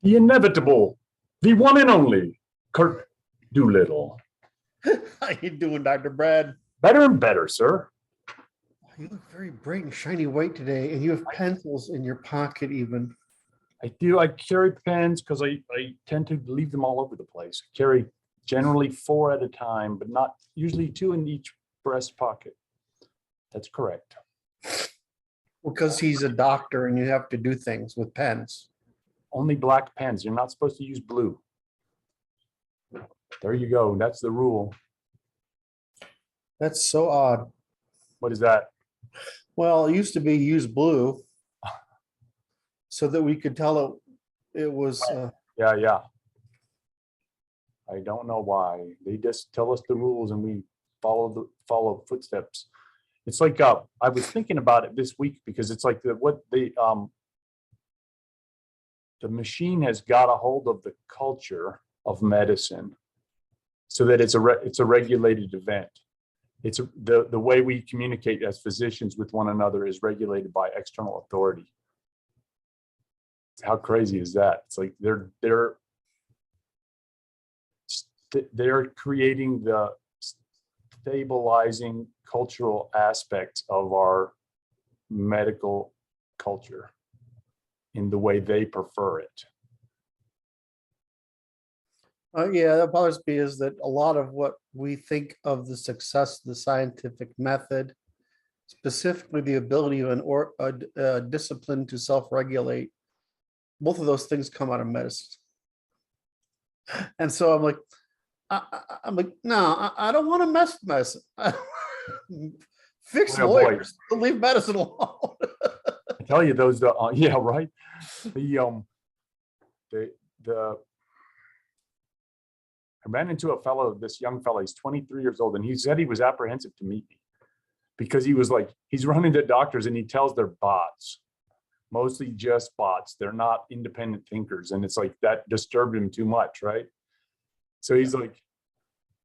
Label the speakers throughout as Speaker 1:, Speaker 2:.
Speaker 1: The inevitable, the one and only Kurt Doolittle.
Speaker 2: How you doing, Dr. Brad?
Speaker 1: Better and better, sir.
Speaker 2: You look very bright and shiny white today, and you have pencils in your pocket even.
Speaker 1: I do. I carry pens because I tend to leave them all over the place. I carry generally 4 at a time, but not usually 2 in each breast pocket. That's correct.
Speaker 2: Because he's a doctor and you have to do things with pens.
Speaker 1: Only black pens. You're not supposed to use blue. There you go. That's the rule.
Speaker 2: That's so odd.
Speaker 1: What is that?
Speaker 2: Well, it used to be use blue so that we could tell it was.
Speaker 1: Yeah. I don't know why. They just tell us the rules and we follow footsteps. It's like I was thinking about it this week because it's like the machine has got a hold of the culture of medicine, so that it's a regulated event. It's the way we communicate as physicians with one another is regulated by external authority. How crazy is that? It's like they're creating the stabilizing cultural aspects of our medical culture in the way they prefer it.
Speaker 2: Yeah, that bothers me is that a lot of what we think of the success of the scientific method, specifically the ability of a discipline to self-regulate, both of those things come out of medicine. And so I'm like, no, I don't want to mess with medicine. Fix lawyers, leave medicine alone.
Speaker 1: I tell you, those yeah, right. I ran into this young fellow, he's 23 years old, and he said he was apprehensive to meet me because he was like, he's running to doctors and he tells they're bots, mostly just bots. They're not independent thinkers. And it's like that disturbed him too much, right? So he's like,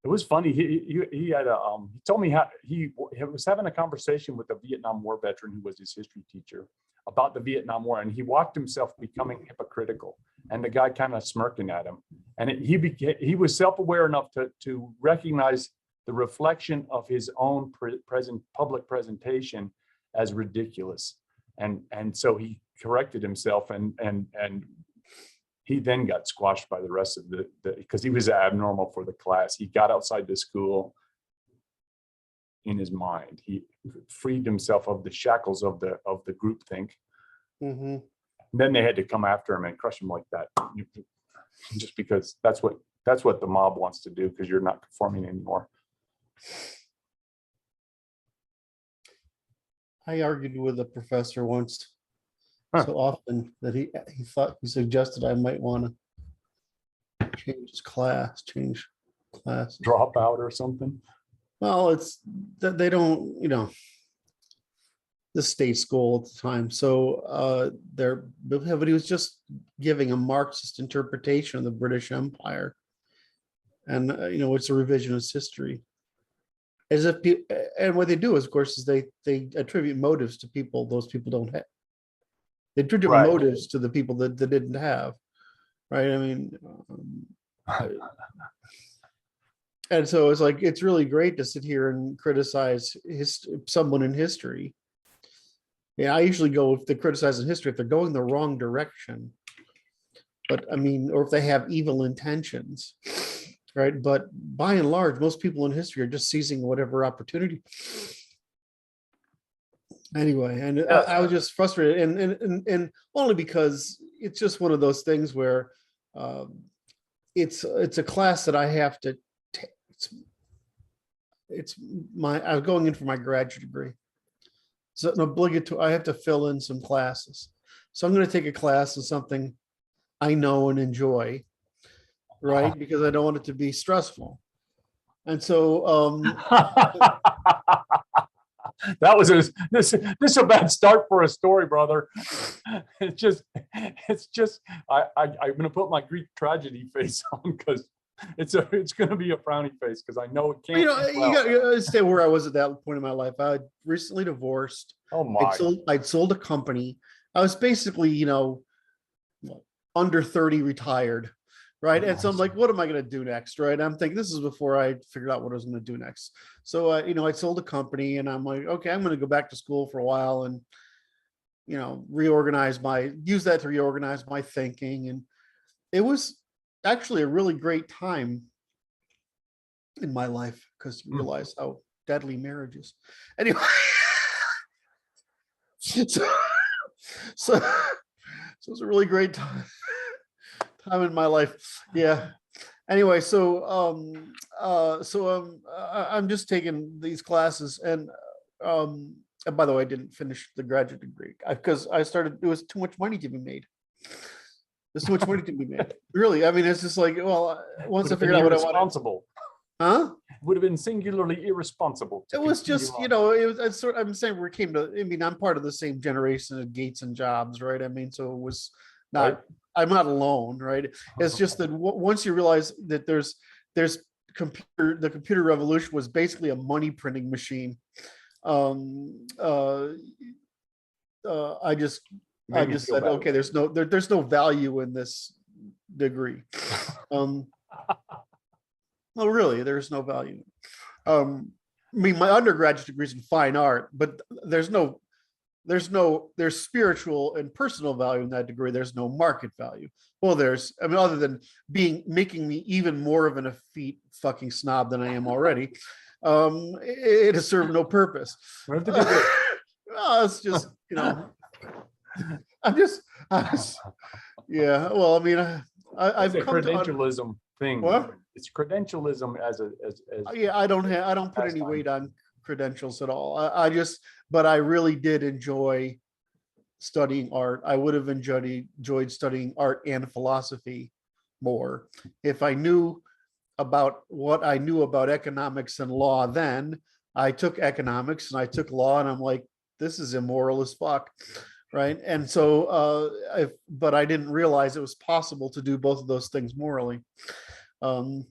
Speaker 1: it was funny. He had he told me how he was having a conversation with a Vietnam War veteran who was his history teacher about the Vietnam War, and he watched himself becoming hypocritical, and the guy kind of smirking at him, and he was self-aware enough to recognize the reflection of his own public presentation as ridiculous, and so he corrected himself, and he then got squashed by the rest of the because he was abnormal for the class. He got outside the school in his mind. He freed himself of the shackles of the groupthink. Mm-hmm. Then they had to come after him and crush him like that, just because that's what the mob wants to do, because you're not conforming anymore.
Speaker 2: I argued with a professor once so often that he suggested I might want to change class.
Speaker 1: Drop out or something.
Speaker 2: Well, it's that they don't, the state school at the time. So but he was just giving a Marxist interpretation of the British Empire. And, it's a revisionist history. As if, and what they do is, of course, is they attribute motives to people those people don't have. They attribute motives to the people that they didn't have. Right. I mean, and so it's like, it's really great to sit here and criticize someone in history. Yeah, I usually go if they criticize in history if they're going the wrong direction. But I mean, or if they have evil intentions, right? But by and large, most people in history are just seizing whatever opportunity. Anyway, and I was just frustrated, and only because it's just one of those things where it's a class that I have to. I was going in for my graduate degree. So an obligatory, I have to fill in some classes. So I'm going to take a class in something I know and enjoy, right? Because I don't want it to be stressful. And so
Speaker 1: that was this is a bad start for a story, brother. It's just I'm going to put my Greek tragedy face on because it's going to be a frowny face because I know it can't.
Speaker 2: You got to stay where I was at that point in my life. I recently divorced.
Speaker 1: Oh my!
Speaker 2: I'd sold a company. I was basically, under 30 retired. Right.
Speaker 1: Oh,
Speaker 2: And so I'm like, what am I going to do next? Right. I'm thinking this is before I figured out what I was going to do next. So, I sold a company and I'm like, okay, I'm going to go back to school for a while and, use that to reorganize my thinking. And it was actually a really great time in my life because you realize how deadly marriage is. Anyway, so, so it was a really great time in my life. Yeah. Anyway, I'm just taking these classes and by the way, I didn't finish the graduate degree because it was too much money to be made. There's too much money to be made. Really. I mean, it's just like, well, once I figured out what I wanted.
Speaker 1: Irresponsible.
Speaker 2: Huh?
Speaker 1: Would have been singularly irresponsible.
Speaker 2: It was just, I'm saying I'm part of the same generation of Gates and Jobs, right? I mean, so it was not,
Speaker 1: Right.
Speaker 2: I'm not alone, right? It's just that once you realize that there's the computer revolution was basically a money printing machine. I just said, okay, there's no value in this degree. Well, really, there's no value. I mean, my undergraduate degree is in fine art, but there's spiritual and personal value in that degree. There's no market value. Well, other than making me even more of an effete fucking snob than I am already. It has served no purpose.
Speaker 1: What have to do with
Speaker 2: It's just, I'm just, yeah. Well, I mean, I've
Speaker 1: a
Speaker 2: come to
Speaker 1: credentialism thing.
Speaker 2: What?
Speaker 1: It's credentialism as
Speaker 2: yeah, I don't put any weight on credentials at all. But I really did enjoy studying art. I would have enjoyed studying art and philosophy more if I knew about what I knew about economics and law. Then I took economics and I took law and I'm like, this is immoral as fuck. Right. And so, but I didn't realize it was possible to do both of those things morally. I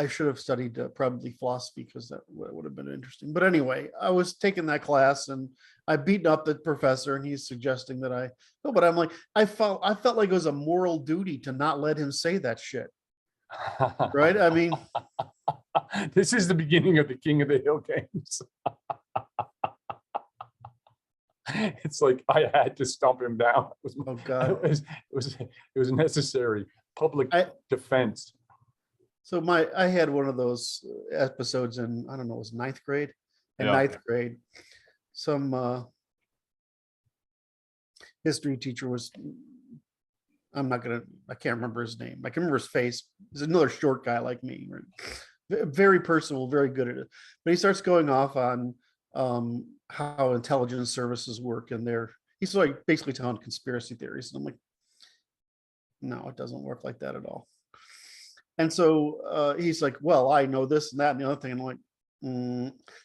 Speaker 2: should have studied probably philosophy because that would have been interesting. But anyway, I was taking that class and I beat up the professor and he's suggesting that but I'm like, I felt like it was a moral duty to not let him say that shit. Right. I mean,
Speaker 1: this is the beginning of the King of the Hill games. It's like I had to stomp him down.
Speaker 2: Oh God.
Speaker 1: It was necessary public defense.
Speaker 2: So I had one of those episodes in, I don't know, it was ninth grade. In ninth grade, some history teacher was, I can't remember his name. I can remember his face. He's another short guy like me, right? Very personal, very good at it. But he starts going off on how intelligence services work, and he's like basically telling conspiracy theories. And I'm like, no, it doesn't work like that at all. And so he's like, well, I know this and that and the other thing. And I'm like,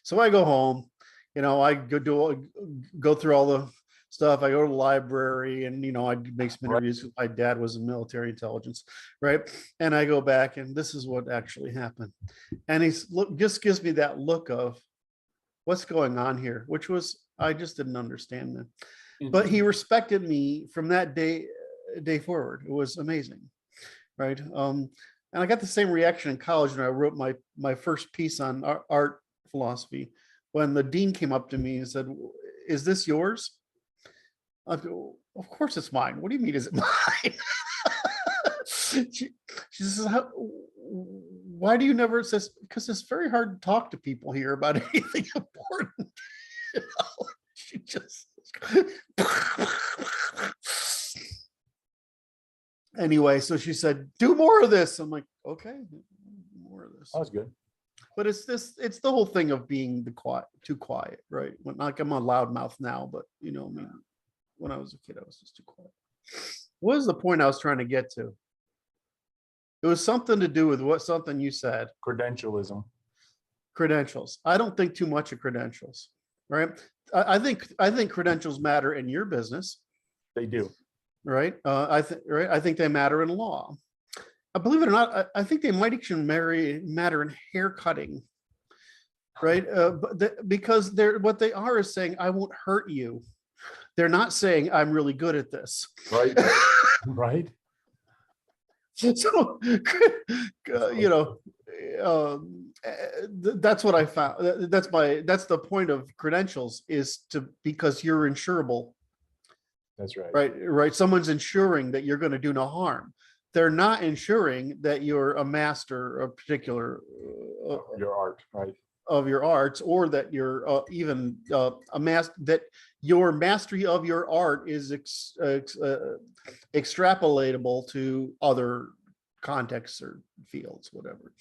Speaker 2: So I go home, I go through all the stuff. I go to the library and, I make some interviews because my dad was in military intelligence. Right. And I go back and this is what actually happened. And just gives me that look of what's going on here, which was, I just didn't understand that. But he respected me from that day forward. It was amazing. Right. And I got the same reaction in college when I wrote my first piece on art philosophy. When the dean came up to me and said, "Is this yours?" I go, "Of course it's mine. What do you mean, is it mine?" she says, "Why do you never?" Says, "Because it's very hard to talk to people here about anything important." She just. Anyway, so she said, "Do more of this." I'm like, okay, more of this.
Speaker 1: That was good.
Speaker 2: But it's the whole thing of being too quiet, right? Like I'm a loudmouth now, but I mean, when I was a kid, I was just too quiet. What was the point I was trying to get to? It was something to do with something you said.
Speaker 1: Credentialism.
Speaker 2: Credentials. I don't think too much of credentials, right? I think credentials matter in your business.
Speaker 1: They do.
Speaker 2: Right. I think they matter in law. Believe it or not, I think they might actually matter in hair cutting. Right. Because what they are is saying, I won't hurt you. They're not saying I'm really good at this.
Speaker 1: Right. Right.
Speaker 2: So, you know, that's what I found. That's the point of credentials, is because you're insurable,
Speaker 1: That's right.
Speaker 2: right? Someone's ensuring that you're going to do no harm. They're not ensuring that you're a master of particular
Speaker 1: Your art, right?
Speaker 2: of your arts, or that you're even that your mastery of your art is extrapolatable to other contexts or fields, whatever.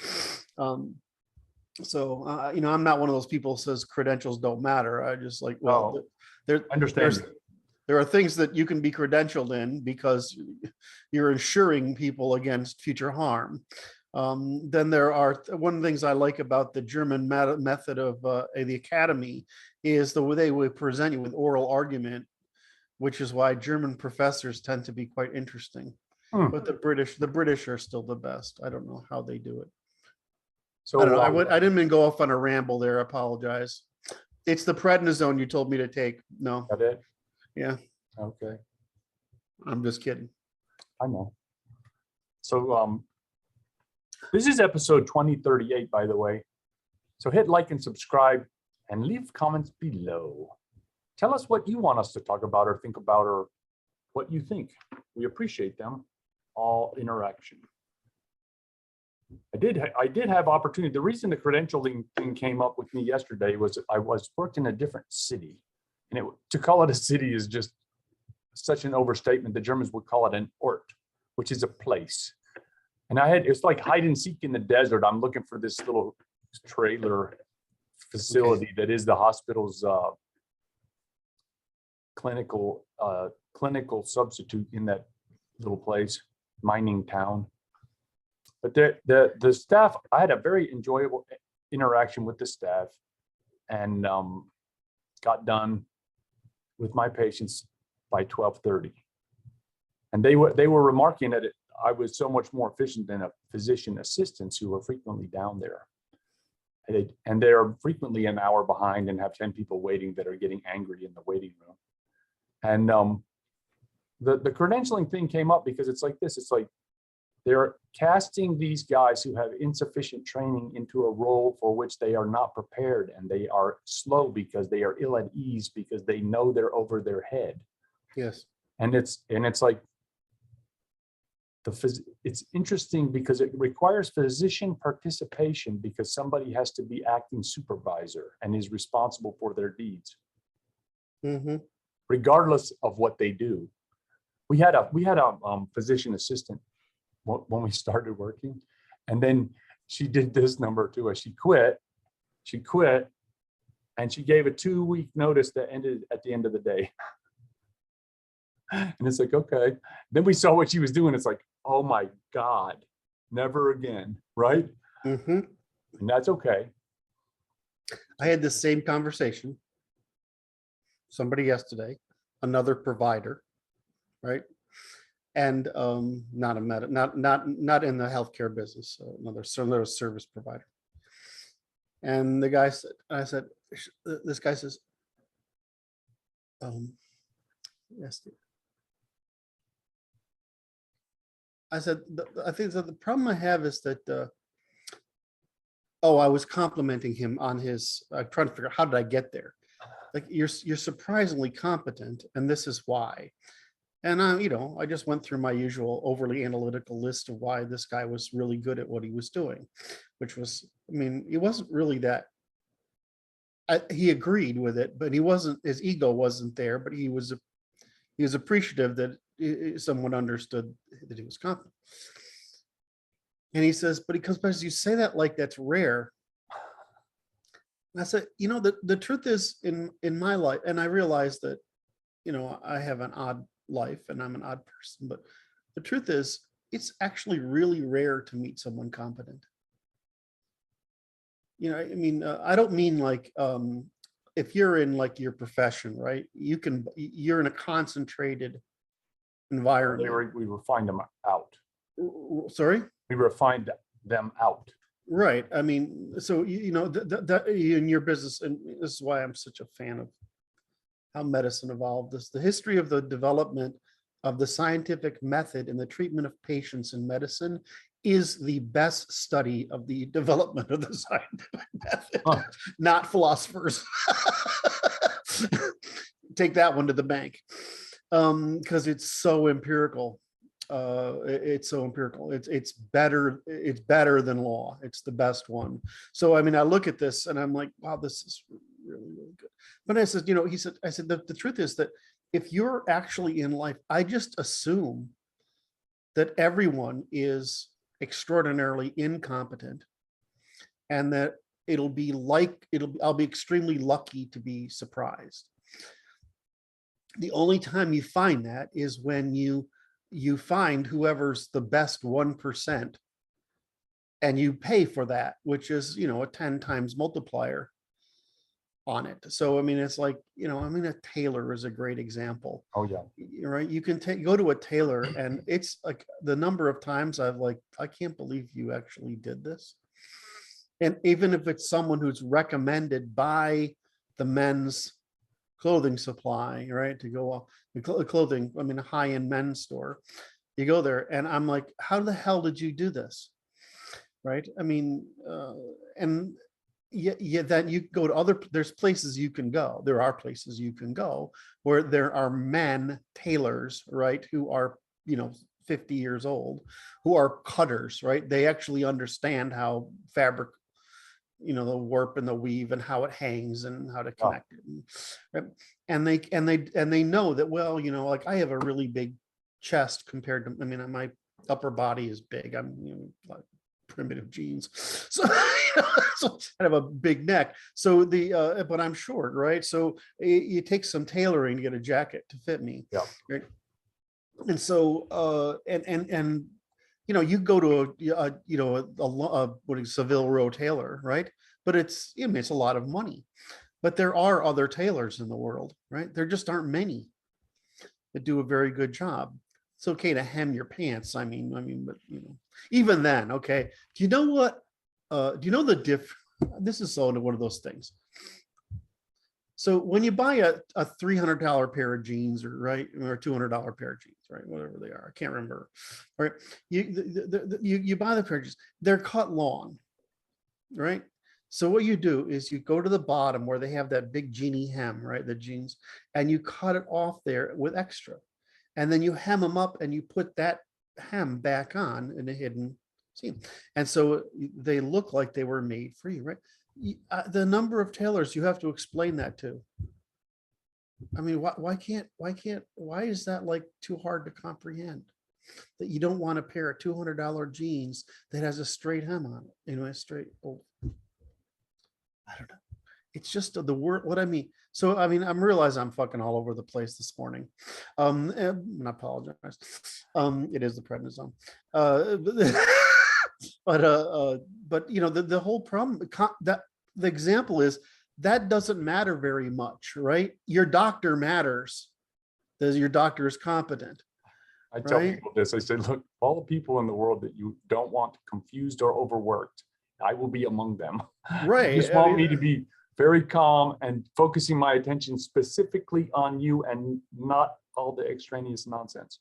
Speaker 2: So you know, I'm not one of those people who says credentials don't matter. I just like, well,
Speaker 1: I understand.
Speaker 2: There are things that you can be credentialed in because you're insuring people against future harm. Then there are one of the things I like about the German method of the academy is the way they would present you with oral argument, which is why German professors tend to be quite interesting. But the British are still the best. I don't know how they do it. So I don't know. I didn't mean to go off on a ramble there. I apologize. It's the prednisone you told me to take. No.
Speaker 1: That it?
Speaker 2: Yeah.
Speaker 1: Okay.
Speaker 2: I'm just kidding.
Speaker 1: I know. So this is episode 2038, by the way. So hit like and subscribe and leave comments below. Tell us what you want us to talk about or think about, or what you think. We appreciate them. All interaction. I did have opportunity. The reason the credentialing thing came up with me yesterday was I was worked in a different city, and to call it a city is just such an overstatement. The Germans would call it an Ort, which is a place. And it's like hide and seek in the desert. I'm looking for this little trailer facility that is the hospital's clinical substitute in that little place, mining town. But the staff, I had a very enjoyable interaction with the staff, and got done with my patients by 12:30. And they were remarking that I was so much more efficient than a physician assistants who are frequently down there. And they are frequently an hour behind and have 10 people waiting that are getting angry in the waiting room. And the credentialing thing came up because it's like this. It's like they're casting these guys who have insufficient training into a role for which they are not prepared, and they are slow because they are ill at ease because they know they're over their head.
Speaker 2: Yes.
Speaker 1: And it's like it's interesting because it requires physician participation, because somebody has to be acting supervisor and is responsible for their deeds, regardless of what they do. We had a physician assistant when we started working, and then she did this number to us. She quit, and she gave a 2-week notice that ended at the end of the day. And it's like, okay. Then we saw what she was doing. It's like, oh my God, never again, right? And that's okay.
Speaker 2: I had the same conversation. Somebody yesterday, another provider, right? And not in the healthcare business, so another service provider. And the guy said, this guy says, yes. I said, I think that the problem I have is that, I was complimenting him on his, trying to figure out how did I get there? Like, you're surprisingly competent, and this is why. And I just went through my usual overly analytical list of why this guy was really good at what he was doing, which was, he wasn't really that. He agreed with it, but his ego wasn't there, but he was appreciative that someone understood that he was competent. And he says, but because you say that like that's rare. And I said, the truth is in my life, and I realize that, I have an odd life and I'm an odd person, but the truth is it's actually really rare to meet someone competent. I don't mean like, if you're in like your profession, right, you're in a concentrated environment.
Speaker 1: We refined them out.
Speaker 2: Sorry?
Speaker 1: We refined them out.
Speaker 2: Right. So, that in your business, and this is why I'm such a fan of how medicine evolved. This the history of the development of the scientific method in the treatment of patients in medicine is the best study of the development of the scientific method,
Speaker 1: Huh.
Speaker 2: not philosophers. Take that one to the bank, because it's so empirical. It's so empirical. It's better. It's better than law. It's the best one. So I mean, I look at this and I'm like, wow, this is really, really good. But I said, I said, the truth is that if you're actually in life, I just assume that everyone is extraordinarily incompetent, and that I'll be extremely lucky to be surprised. The only time you find that is when you find whoever's the best 1%, and you pay for that, which is, a 10 times multiplier on it. So I mean, it's like, a tailor is a great example.
Speaker 1: Oh yeah.
Speaker 2: Right, you can go to a tailor, and it's like the number of times I've like, I can't believe you actually did this. And even if it's someone who's recommended by the men's clothing supply, right, to go off the clothing, I mean, a high-end men's store, you go there and I'm like, how the hell did you do this? Right, I mean, and yeah, then you go to there's places you can go. There are places you can go where there are men tailors, right, who are 50 years old, who are cutters, right? They actually understand how fabric, the warp and the weave and how it hangs and how to connect it. Right? And they know that, well, like I have a really big chest compared to, I mean, my upper body is big. I'm like primitive genes, so, so I have a big neck. So but I'm short, right? So you take some tailoring to get a jacket to fit me.
Speaker 1: Yeah.
Speaker 2: Right? And so and you go to what is Seville Row tailor, right? But it's a lot of money. But there are other tailors in the world, right? There just aren't many that do a very good job. It's okay to hem your pants. I mean, but even then, okay. Do you know what? Do you know the diff? This is so one of those things. So when you buy a $300 pair of jeans, or a $200 pair of jeans, right, whatever they are, I can't remember. Right, you buy the pair of jeans. They're cut long, right? So what you do is you go to the bottom where they have that big jeanie hem, right, the jeans, and you cut it off there with extra. And then you hem them up and you put that hem back on in a hidden seam. And so they look like they were made for you, right? The number of tailors you have to explain that to. I mean, why is that like too hard to comprehend? That you don't want a pair of $200 jeans that has a straight hem on it, a straight, I don't know. It's just the word, what I mean. So, I mean, I'm realizing I'm fucking all over the place this morning. And I apologize. It is the prednisone. But the whole problem, that the example is that doesn't matter very much, right? Your doctor matters. Your doctor is competent.
Speaker 1: I tell
Speaker 2: right?
Speaker 1: people this, I say, look, all the people in the world that you don't want confused or overworked, I will be among them.
Speaker 2: Right.
Speaker 1: You just want me to be very calm and focusing my attention specifically on you and not all the extraneous nonsense.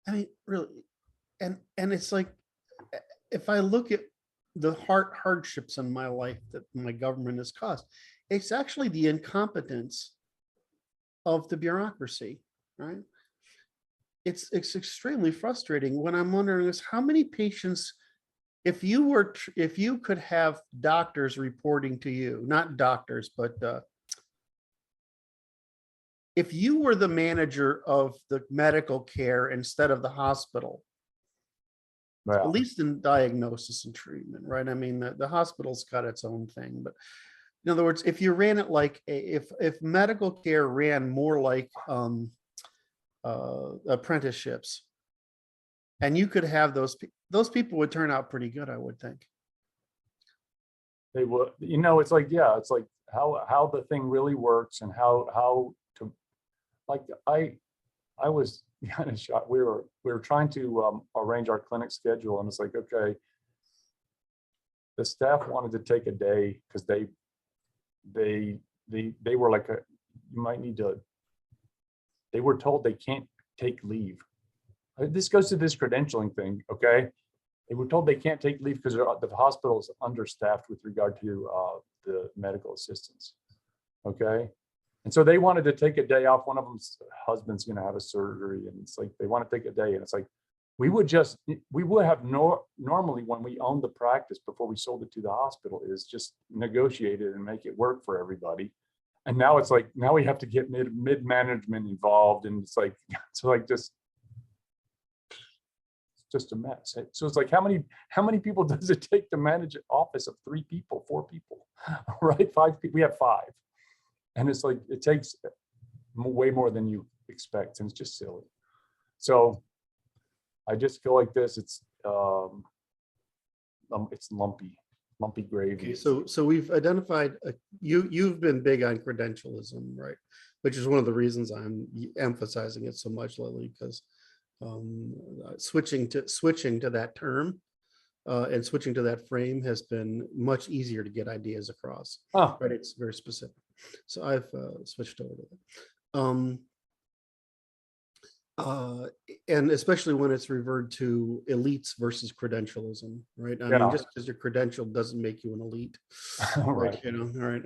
Speaker 2: I mean, really, and it's like, if I look at the hardships in my life that my government has caused, it's actually the incompetence of the bureaucracy, right? It's extremely frustrating. When I'm wondering is how many patients, if you could have doctors reporting to you, not doctors, but if you were the manager of the medical care instead of the hospital,
Speaker 1: Yeah.
Speaker 2: at least in diagnosis and treatment, right? I mean, the hospital's got its own thing, but in other words, if you ran it like if medical care ran more like apprenticeships, and you could have those people would turn out pretty good, I would think.
Speaker 1: They would, it's like, yeah, it's like how the thing really works and how to, like, I was kind of shocked. We were trying to arrange our clinic schedule, and it's like, okay, the staff wanted to take a day because they were like you might need to, they were told they can't take leave. This goes to this credentialing thing, okay? They were told they can't take leave because the hospital is understaffed with regard to the medical assistants, okay? And so they wanted to take a day off. One of them's husband's going to have a surgery, and it's like they want to take a day, and it's like we would have normally when we owned the practice before we sold it to the hospital is just negotiate it and make it work for everybody. And now it's like now we have to get mid management involved, and it's like just a mess. So it's like how many people does it take to manage an office of 3 people, 4 people, right? 5 people. We have 5. And it's like, it takes way more than you expect, and it's just silly. So I just feel like this, it's lumpy gravy.
Speaker 2: Okay, so we've identified, you've been big on credentialism, right? Which is one of the reasons I'm emphasizing it so much lately, because switching to that term and switching to that frame has been much easier to get ideas across.
Speaker 1: Oh.
Speaker 2: Right, it's very specific. So I've switched over to that. And especially when it's referred to elites versus credentialism, right? I mean, just because you're credentialed doesn't make you an elite,
Speaker 1: Right?
Speaker 2: You know, all right.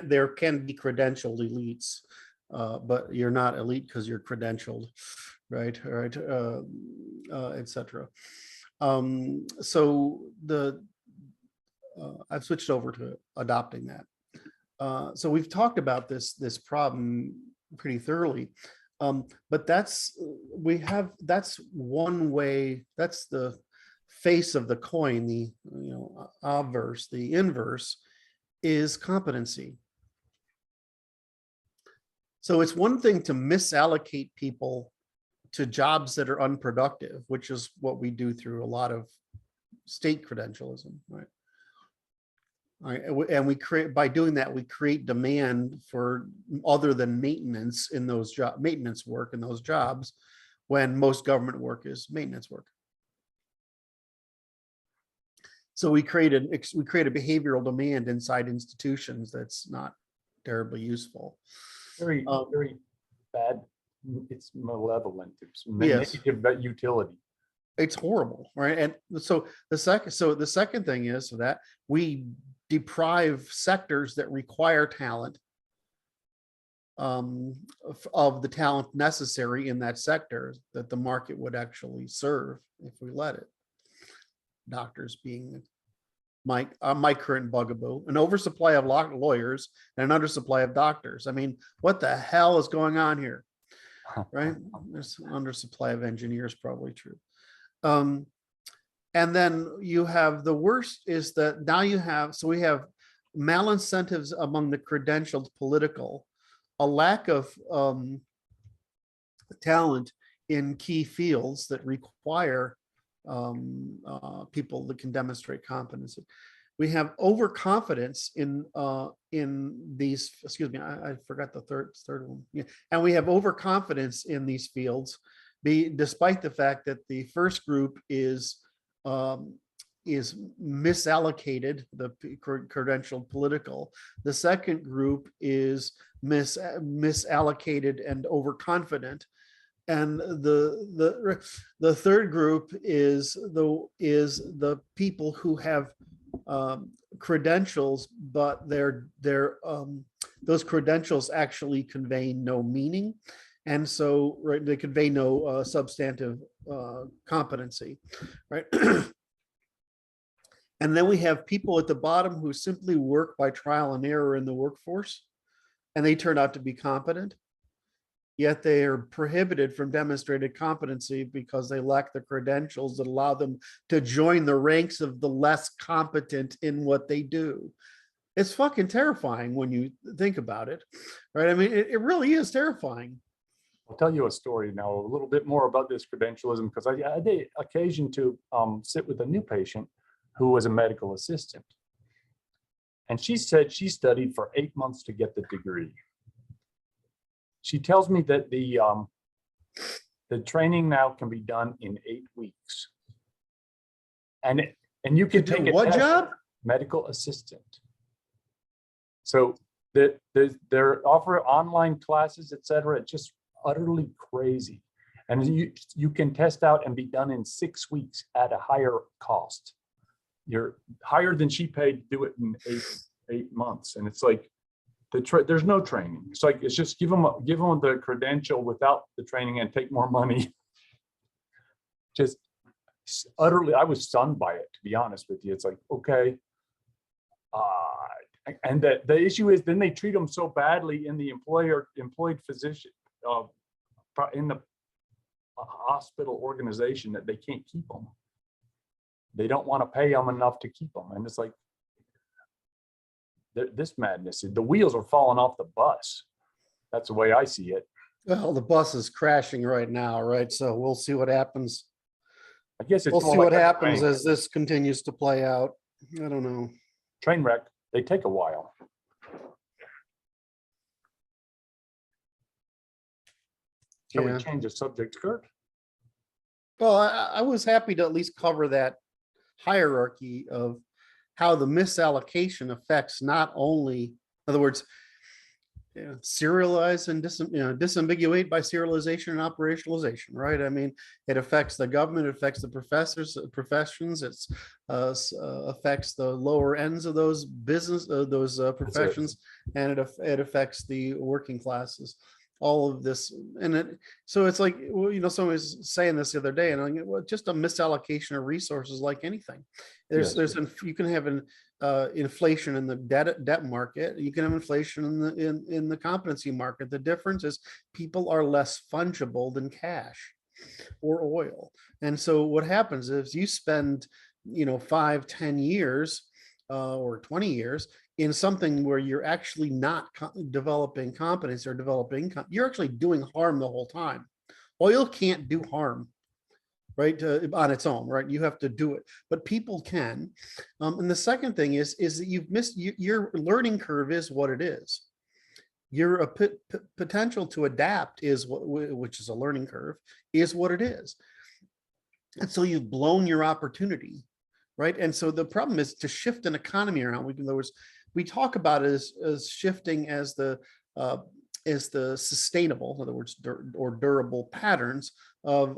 Speaker 2: There can be credentialed elites, but you're not elite because you're credentialed, right? All right, etc. So I've switched over to adopting that. So we've talked about this problem pretty thoroughly, but that's one way. That's the face of the coin. The obverse, the inverse, is competency. So it's one thing to misallocate people to jobs that are unproductive, which is what we do through a lot of state credentialism, right? All right, and we create, by doing that, we create demand for other than maintenance in those maintenance work in those jobs, when most government work is maintenance work. So we create a behavioral demand inside institutions that's not terribly useful.
Speaker 1: Very bad. It's malevolent. It's
Speaker 2: Yes.
Speaker 1: negative utility.
Speaker 2: It's horrible, right? And so the second thing is that we deprive sectors that require talent of the talent necessary in that sector that the market would actually serve if we let it. Doctors being my current bugaboo, an oversupply of lawyers and an undersupply of doctors. I mean, what the hell is going on here, right? There's an undersupply of engineers, probably true. And then you have the worst is that now we have malincentives among the credentialed political, a lack of talent in key fields that require people that can demonstrate competency. We have overconfidence in these, excuse me, I forgot the third one. Yeah. And we have overconfidence in these fields, despite the fact that the first group is misallocated, the credentialed political. The second group is misallocated and overconfident. And the third group is the people who have credentials, but those credentials actually convey no meaning. And so, right, they convey no substantive competency, right? And then we have people at the bottom who simply work by trial and error in the workforce, and they turn out to be competent, yet they are prohibited from demonstrated competency because they lack the credentials that allow them to join the ranks of the less competent in what they do. It's fucking terrifying when you think about it, right? I mean, it really is terrifying.
Speaker 1: I'll tell you a story now, a little bit more about this credentialism, because I had the occasion to sit with a new patient who was a medical assistant. And she said she studied for 8 months to get the degree. She tells me that the training now can be done in 8 weeks. And you can take
Speaker 2: what job?
Speaker 1: Medical assistant. So that they're offer online classes, et cetera. It's just utterly crazy. And you can test out and be done in 6 weeks at a higher cost. You're higher than she paid to do it in eight months. And it's like, there's no training. It's like, it's just give them the credential without the training and take more money. Just utterly, I was stunned by it, to be honest with you. It's like, okay. And the issue is then they treat them so badly in the employed physician, in the hospital organization, that they can't keep them. They don't want to pay them enough to keep them. And it's like, this madness, the wheels are falling off the bus. That's the way I see it.
Speaker 2: Well, the bus is crashing right now, right? So we'll see what happens.
Speaker 1: I guess it's
Speaker 2: We'll
Speaker 1: more
Speaker 2: see
Speaker 1: like
Speaker 2: what
Speaker 1: a
Speaker 2: happens
Speaker 1: train.
Speaker 2: as this continues to play out. I don't know.
Speaker 1: Train wreck. They take a while. Shall
Speaker 2: Yeah.
Speaker 1: we change the subject, Kurt?
Speaker 2: Well, I was happy to at least cover that hierarchy of how the misallocation affects not only, in other words, serialize and disambiguate by serialization and operationalization, right? I mean, it affects the government, it affects the professions, it affects the lower ends of those professions, and it affects the working classes. All of this, and so it's like, well, someone was saying this the other day, and I'm like, well, just a misallocation of resources, like anything. You can have an inflation in the debt market. You can have inflation in the competency market. The difference is people are less fungible than cash or oil. And so what happens is you spend 5-10 years or 20 years in something where you're actually not developing competence or developing you're actually doing harm the whole time. Oil can't do harm, right, on its own, right? You have to do it, but people can. And the second thing is that you've missed your learning curve is what it is. Your potential to adapt is which is a learning curve, is what it is. And so you've blown your opportunity, right? And so the problem is to shift an economy around. In other words, we talk about it as shifting as the sustainable, in other words, or durable patterns of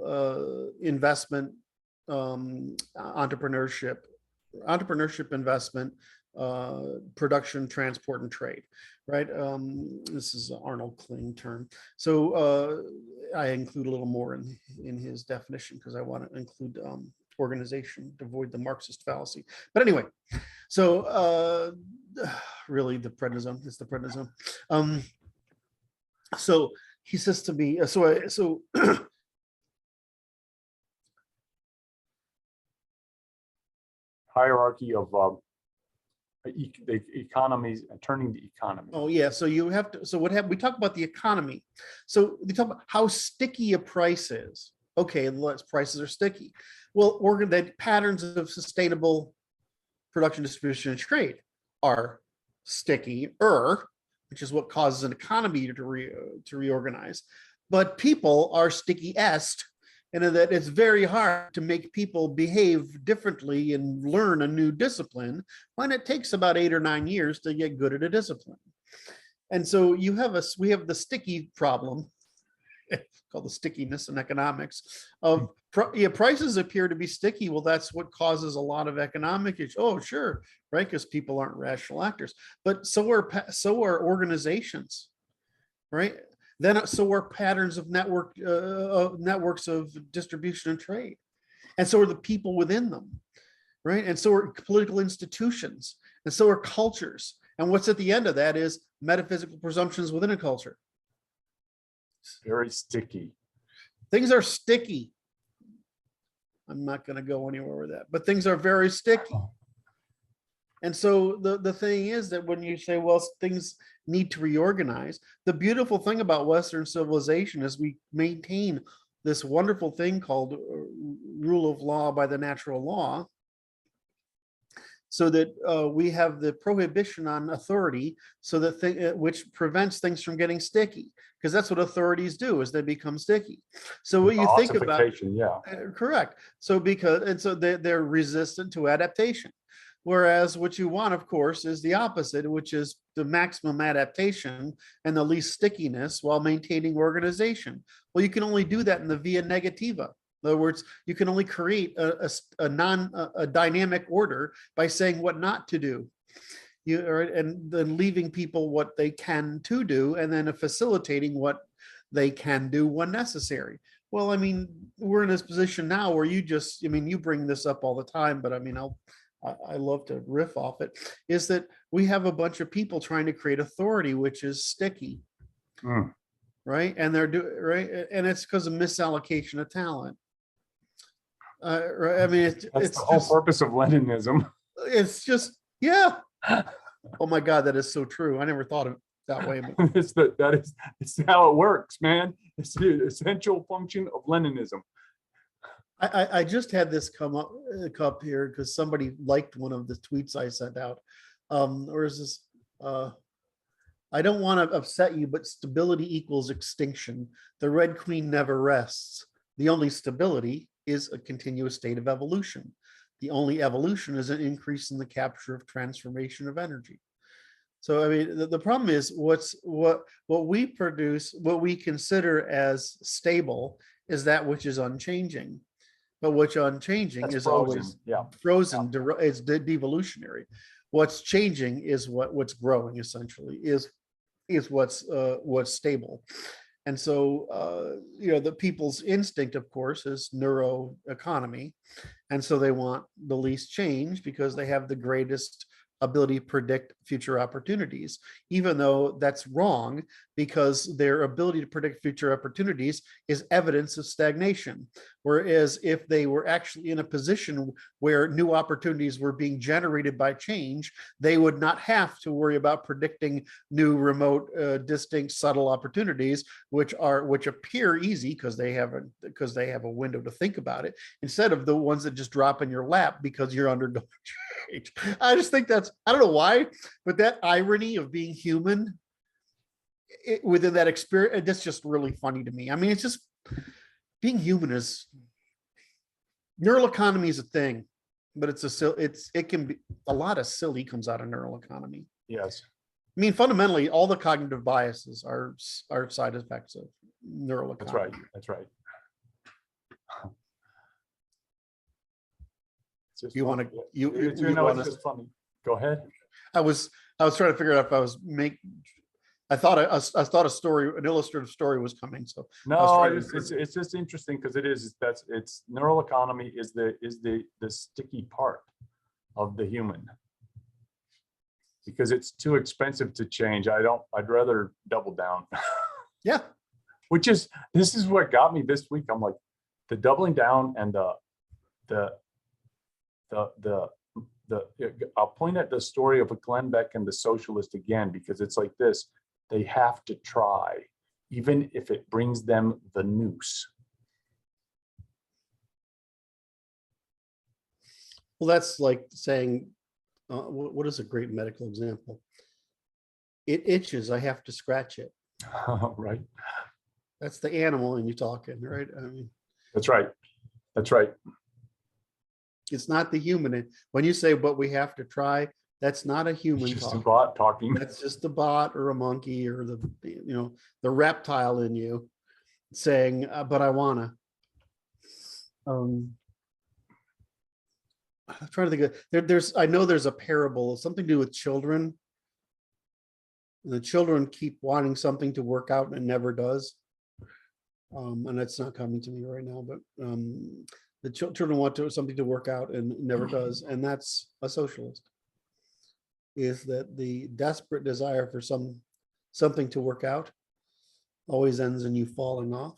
Speaker 2: investment, entrepreneurship, investment, production, transport, and trade, right? This is an Arnold Kling term. So I include a little more in his definition because I want to include organization to avoid the Marxist fallacy. But anyway, so really the prednisone is the prednisone. So he says to me, so
Speaker 1: Hierarchy of the economies, turning the economy.
Speaker 2: oh yeah, so you have to, so what happened, we talk about the economy. So we talk about how sticky a price is. Okay, prices are sticky. Well, that patterns of sustainable production, distribution, and trade are stickier, which is what causes an economy to reorganize. But people are stickiest, and that it's very hard to make people behave differently and learn a new discipline when it takes about 8 or 9 years to get good at a discipline. And so we have the sticky problem called the stickiness in economics of prices appear to be sticky. Well, that's what causes a lot of economic issues. Oh, sure, right? Because people aren't rational actors, but so are organizations, right? Then so are patterns of networks of distribution and trade, and so are the people within them, right? And so are political institutions, and so are cultures. And what's at the end of that is metaphysical presumptions within a culture.
Speaker 1: Very sticky.
Speaker 2: Things are sticky. I'm not going to go anywhere with that, but things are very sticky. And so the thing is that when you say, well, things need to reorganize, the beautiful thing about Western civilization is we maintain this wonderful thing called rule of law by the natural law, so that we have the prohibition on authority, so that which prevents things from getting sticky, because that's what authorities do, is they become sticky. So what you think about,
Speaker 1: yeah,
Speaker 2: correct. So so they're resistant to adaptation. Whereas what you want, of course, is the opposite, which is the maximum adaptation and the least stickiness while maintaining organization. Well, you can only do that in the via negativa. In other words, you can only create a dynamic order by saying what not to do. And then leaving people what they can to do, and then facilitating what they can do when necessary. Well, I mean, we're in this position now where you just, I mean, you bring this up all the time, but I mean, I love to riff off it, is that we have a bunch of people trying to create authority, which is sticky. Right. And they're doing right. And it's because of misallocation of talent. Right. I mean,
Speaker 1: That's the whole purpose of Leninism.
Speaker 2: It's just, yeah. Oh my God, that is so true. I never thought of it that way. But
Speaker 1: it's how it works, man. It's the essential function of Leninism.
Speaker 2: I just had this come up here because somebody liked one of the tweets I sent out. Or is this? I don't want to upset you, but stability equals extinction. The Red Queen never rests. The only stability is a continuous state of evolution. The only evolution is an increase in the capture of transformation of energy. So, I mean, the problem is what we produce, what we consider as stable is that which is unchanging. But what's unchanging
Speaker 1: That's
Speaker 2: is
Speaker 1: frozen.
Speaker 2: always
Speaker 1: frozen.
Speaker 2: It's devolutionary. What's changing is what's growing, essentially, is what's stable. And so, the people's instinct, of course, is neuroeconomy. And so they want the least change because they have the greatest ability to predict future opportunities, even though that's wrong, because their ability to predict future opportunities is evidence of stagnation. Whereas if they were actually in a position where new opportunities were being generated by change, they would not have to worry about predicting new, remote, distinct, subtle opportunities, which appear easy because they have a window to think about it, instead of the ones that just drop in your lap because you're undergoing change. I just think I don't know why, but that irony of being human within that experience, that's just really funny to me. I mean, it's just being human is neural economy is a thing, but it can be a lot of silly comes out of neural economy.
Speaker 1: Yes.
Speaker 2: I mean, fundamentally, all the cognitive biases are side effects of neural economy.
Speaker 1: That's right. It's just
Speaker 2: You want
Speaker 1: funny.
Speaker 2: to
Speaker 1: It's just funny. Go ahead.
Speaker 2: I was trying to figure out if I was I thought an illustrative story was coming. So
Speaker 1: no, it's just interesting because it's neural economy is the sticky part of the human, because it's too expensive to change. I'd rather double down.
Speaker 2: Yeah.
Speaker 1: This is what got me this week. I'm like, the doubling down and I'll point at the story of Glenn Beck and the socialist again, because it's like this. They have to try, even if it brings them the noose.
Speaker 2: Well, that's like saying, what is a great medical example? It itches, I have to scratch it.
Speaker 1: Right.
Speaker 2: That's the animal and you're talking, right? I mean,
Speaker 1: that's right.
Speaker 2: It's not the human. When you say, but we have to try, that's not a human
Speaker 1: It's just
Speaker 2: talking.
Speaker 1: a bot talking.
Speaker 2: That's just a bot or a monkey or the reptile in you saying, but I wanna. I'm trying to think of, I know there's a parable, something to do with children. The children keep wanting something to work out and it never does. And that's not coming to me right now, but the children want something to work out and it never does. And that's a socialist. Is that the desperate desire for something to work out always ends in you falling off.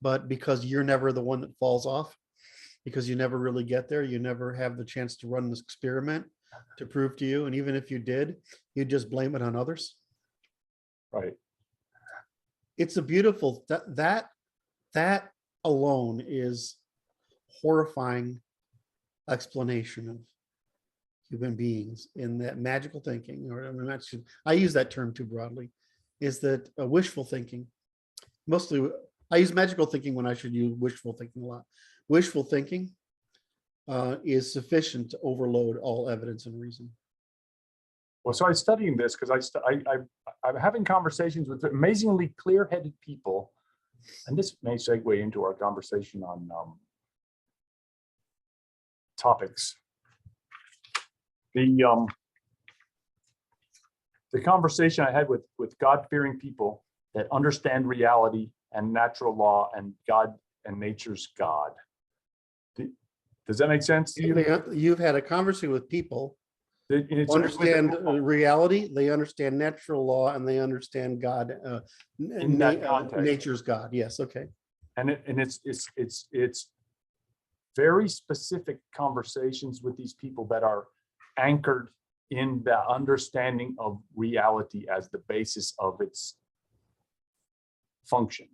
Speaker 2: But because you're never the one that falls off, because you never really get there, you never have the chance to run this experiment to prove to you. And even if you did, you just blame it on others.
Speaker 1: Right.
Speaker 2: It's a beautiful, that alone is horrifying explanation of human beings in that magical thinking, or I use that term too broadly, is that wishful thinking. Mostly, I use magical thinking when I should use wishful thinking a lot. Wishful thinking is sufficient to overload all evidence and reason.
Speaker 1: Well, so I'm studying this because I'm having conversations with amazingly clear-headed people, and this may segue into our conversation on topics. The conversation I had with God-fearing people that understand reality and natural law and God and nature's God. Does that make sense to you?
Speaker 2: You've had a conversation with people
Speaker 1: It's
Speaker 2: who understand reality, they understand natural law, and they understand God,
Speaker 1: in that context.
Speaker 2: nature's God. Yes, okay.
Speaker 1: And it's very specific conversations with these people that are anchored in the understanding of reality as the basis of its function,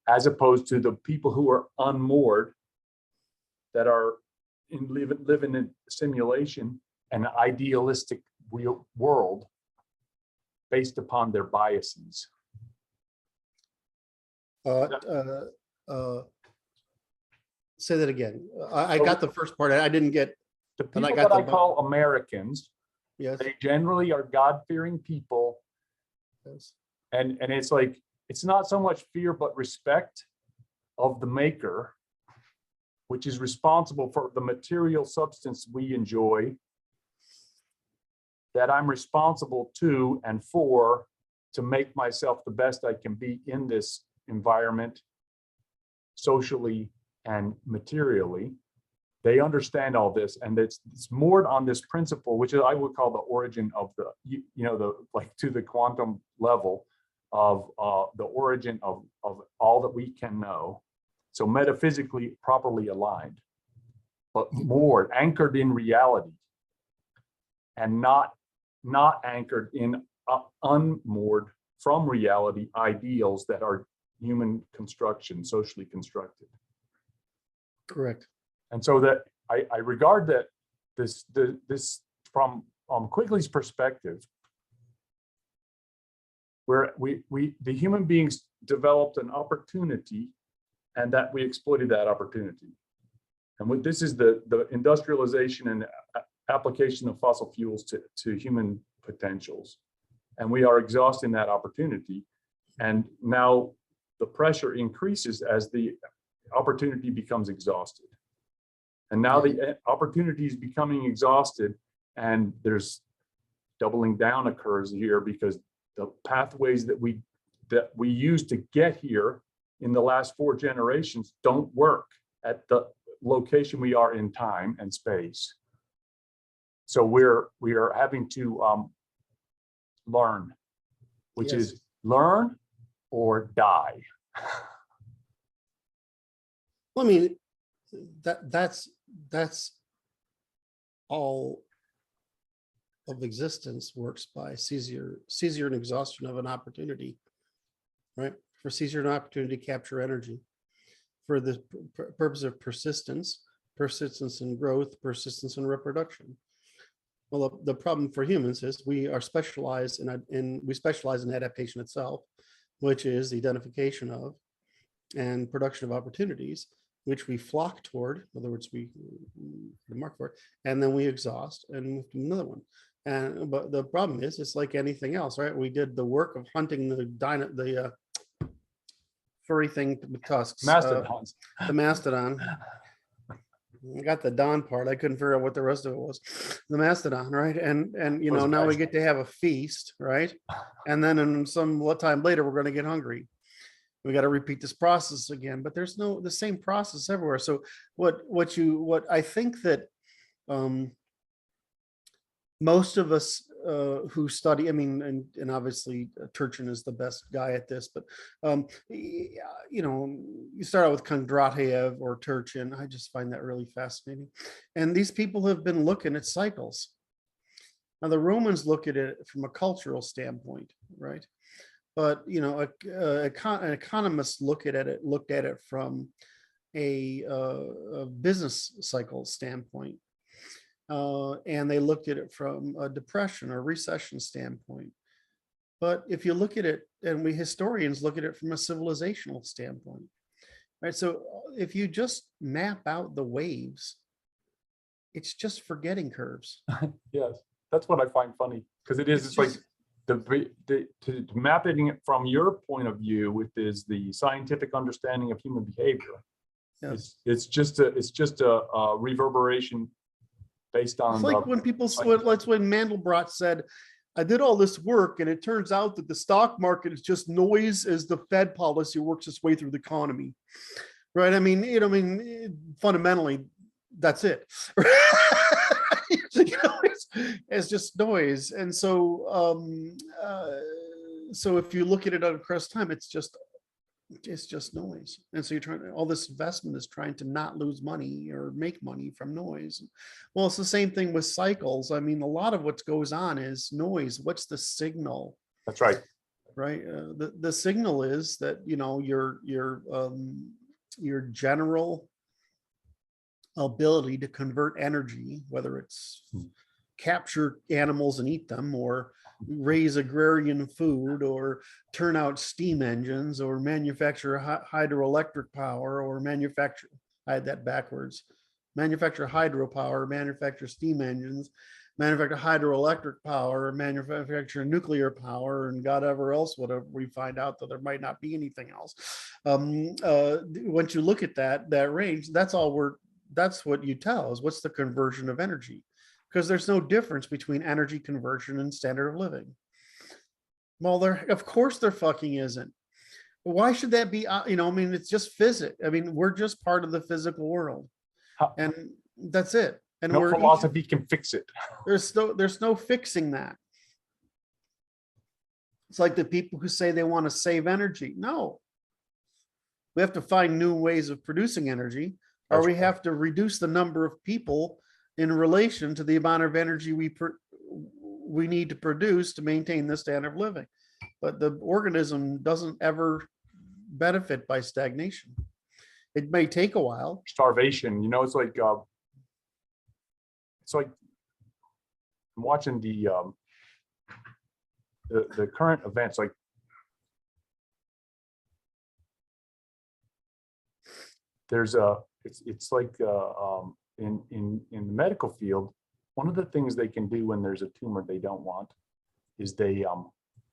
Speaker 1: as opposed to the people who are unmoored, that are living in simulation, an idealistic real world based upon their biases.
Speaker 2: Say that again. I got the first part. I didn't get.
Speaker 1: The
Speaker 2: And I
Speaker 1: people
Speaker 2: got
Speaker 1: that I
Speaker 2: the-
Speaker 1: call Americans,
Speaker 2: Yes.
Speaker 1: they generally are God-fearing people.
Speaker 2: Yes.
Speaker 1: And it's like, it's not so much fear, but respect of the maker, which is responsible for the material substance we enjoy, that I'm responsible to and for, to make myself the best I can be in this environment, socially and materially. They understand all this, and it's moored on this principle, which I would call the origin of the, the like to the quantum level of the origin of all that we can know. So metaphysically properly aligned, but moored, anchored in reality, and not anchored in unmoored from reality ideals that are human construction, socially constructed.
Speaker 2: Correct.
Speaker 1: And so that I regard that this from Quigley's perspective, where the human beings developed an opportunity, and that we exploited that opportunity. And what this is the industrialization and application of fossil fuels to human potentials. And we are exhausting that opportunity. And now the pressure increases as the opportunity becomes exhausted. And now the opportunity is becoming exhausted, and there's doubling down occurs here, because the pathways that we used to get here in the last 4 generations don't work at the location we are in time and space. So we are having to learn, which is learn or die.
Speaker 2: Well, I mean, that's all of existence works by seizure and exhaustion of an opportunity, right? For seizure and opportunity to capture energy for the purpose of persistence and growth, persistence and reproduction. Well, the problem for humans is we are specialized we specialize in adaptation itself, which is the identification of and production of opportunities, which we flock toward. In other words, we mark for it, and then we exhaust and move to another one. But the problem is, it's like anything else, right? We did the work of hunting the furry thing with tusks,
Speaker 1: Mastodons.
Speaker 2: the mastodon. I got the Don part. I couldn't figure out what the rest of it was. The mastodon, right? And now we get to have a feast, right? And then in some time later, we're going to get hungry. We got to repeat this process again, but there's the same process everywhere. So what I think that most of us who study, I mean, and obviously Turchin is the best guy at this, but you start out with Kondratiev or Turchin. I just find that really fascinating. And these people have been looking at cycles. Now the Romans look at it from a cultural standpoint, right? But an economist looked at it from a business cycle standpoint. And they looked at it from a depression or recession standpoint. But if you look at it, and we historians look at it from a civilizational standpoint, right? So if you just map out the waves, it's just forgetting curves.
Speaker 1: Yes, that's what I find funny, because it is,
Speaker 2: It's
Speaker 1: it's like
Speaker 2: just,
Speaker 1: to mapping it from your point of view, which is the scientific understanding of human behavior.
Speaker 2: yes.
Speaker 1: It's just a reverberation based on
Speaker 2: It's
Speaker 1: the
Speaker 2: like when people, that's when Mandelbrot said, I did all this work and it turns out that the stock market is just noise as the Fed policy works its way through the economy. Right? I mean, fundamentally, that's it. It's just noise. And so if you look at it across time, it's just noise. And so all this investment is trying to not lose money or make money from noise. Well, it's the same thing with cycles. I mean, a lot of what goes on is noise. What's the signal?
Speaker 1: That's right.
Speaker 2: Right. The signal is that, your general ability to convert energy, whether it's capture animals and eat them, or raise agrarian food, or turn out steam engines, or manufacture hydroelectric power, or manufacture, I had that backwards, manufacture hydropower, manufacture steam engines, manufacture hydroelectric power, manufacture nuclear power, and God ever else, whatever we find out that there might not be anything else. Once you look at that range, that's what you tell is what's the conversion of energy, because there's no difference between energy conversion and standard of living. Well, of course there fucking isn't. Why should that be? I mean, it's just physics. I mean, we're just part of the physical world, and that's it. And
Speaker 1: No philosophy can fix it.
Speaker 2: there's no fixing that. It's like the people who say they want to save energy. No, we have to find new ways of producing energy, or we have to reduce the number of people in relation to the amount of energy we need to produce to maintain the standard of living. But the organism doesn't ever benefit by stagnation. It may take a while.
Speaker 1: Starvation, it's like I'm watching the current events, like there's it's like in the medical field, one of the things they can do when there's a tumor they don't want is they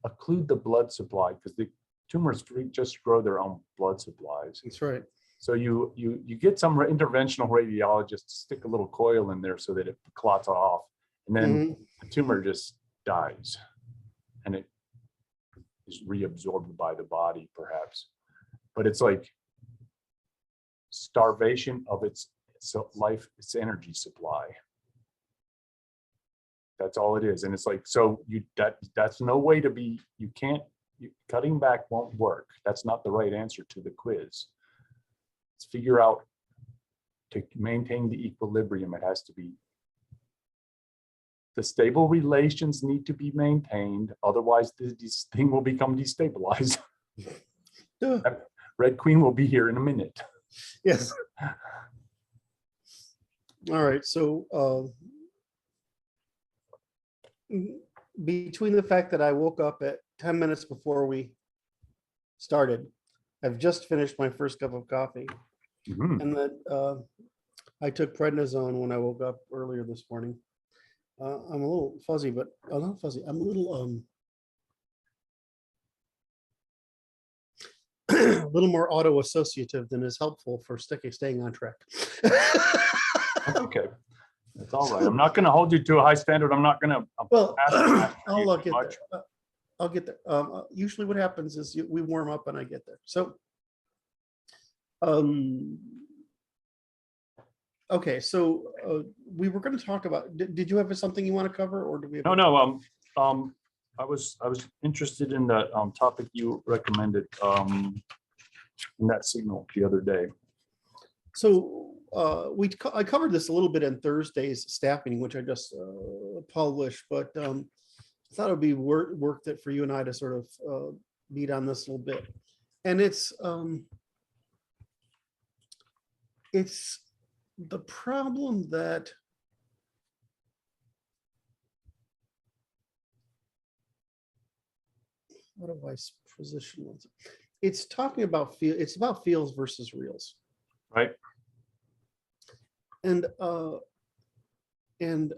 Speaker 1: occlude the blood supply, because the tumors just grow their own blood supplies.
Speaker 2: That's right.
Speaker 1: So you get some interventional radiologist to stick a little coil in there so that it clots off, and then the tumor just dies, and it is reabsorbed by the body, perhaps. But it's like starvation of its energy supply. That's all it is. And it's like, so that's no way to be, cutting back won't work. That's not the right answer to the quiz. Let's figure out, to maintain the equilibrium, it has to be, the stable relations need to be maintained. Otherwise, this thing will become destabilized. Red Queen will be here in a minute.
Speaker 2: Yes. All right. So between the fact that I woke up at 10 minutes before we started, I've just finished my first cup of coffee, and that I took prednisone when I woke up earlier this morning. I'm a little fuzzy, but not fuzzy. I'm a little a little more auto-associative than is helpful for staying on track.
Speaker 1: That's okay. That's all right. I'm not going to hold you to a high standard. I'm not going to.
Speaker 2: Well, I'll get there. I'll get there. Usually what happens is we warm up and I get there. So, okay. So we were going to talk about, did you have something you want to cover, or do we have?
Speaker 1: No. I was interested in that topic you recommended in that signal the other day.
Speaker 2: So I covered this a little bit in Thursday's staff meeting, which I just published, but I thought it would be worth it for you and I to sort of beat on this a little bit. And it's the problem that how do I position it? it's talking about it's about feels versus reals.
Speaker 1: Right.
Speaker 2: And and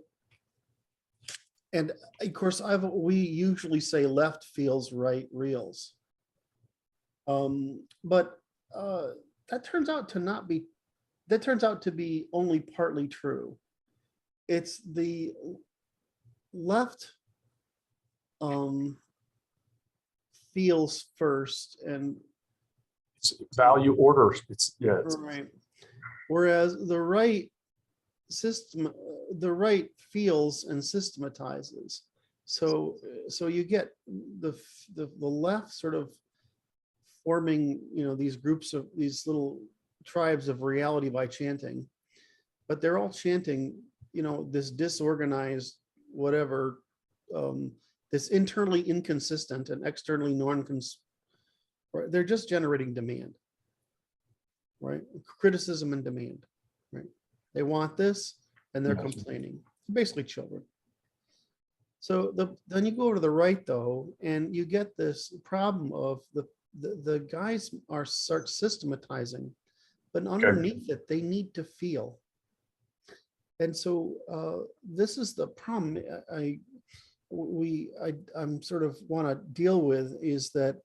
Speaker 2: and of course we usually say left feels, right reals. But that turns out to be only partly true. It's the left feels first, and
Speaker 1: It's value order. It's
Speaker 2: right. Whereas the right feels and systematizes. So you get the left sort of forming, these groups of these little tribes of reality by chanting, but they're all chanting, this disorganized whatever, this internally inconsistent and externally right? They're just generating demand, right? Criticism and demand, right? They want this and they're complaining. Basically children. So then you go over to the right though, and you get this problem of the guys start systematizing, but underneath it, they need to feel. And so this is the problem I'm sort of want to deal with, is that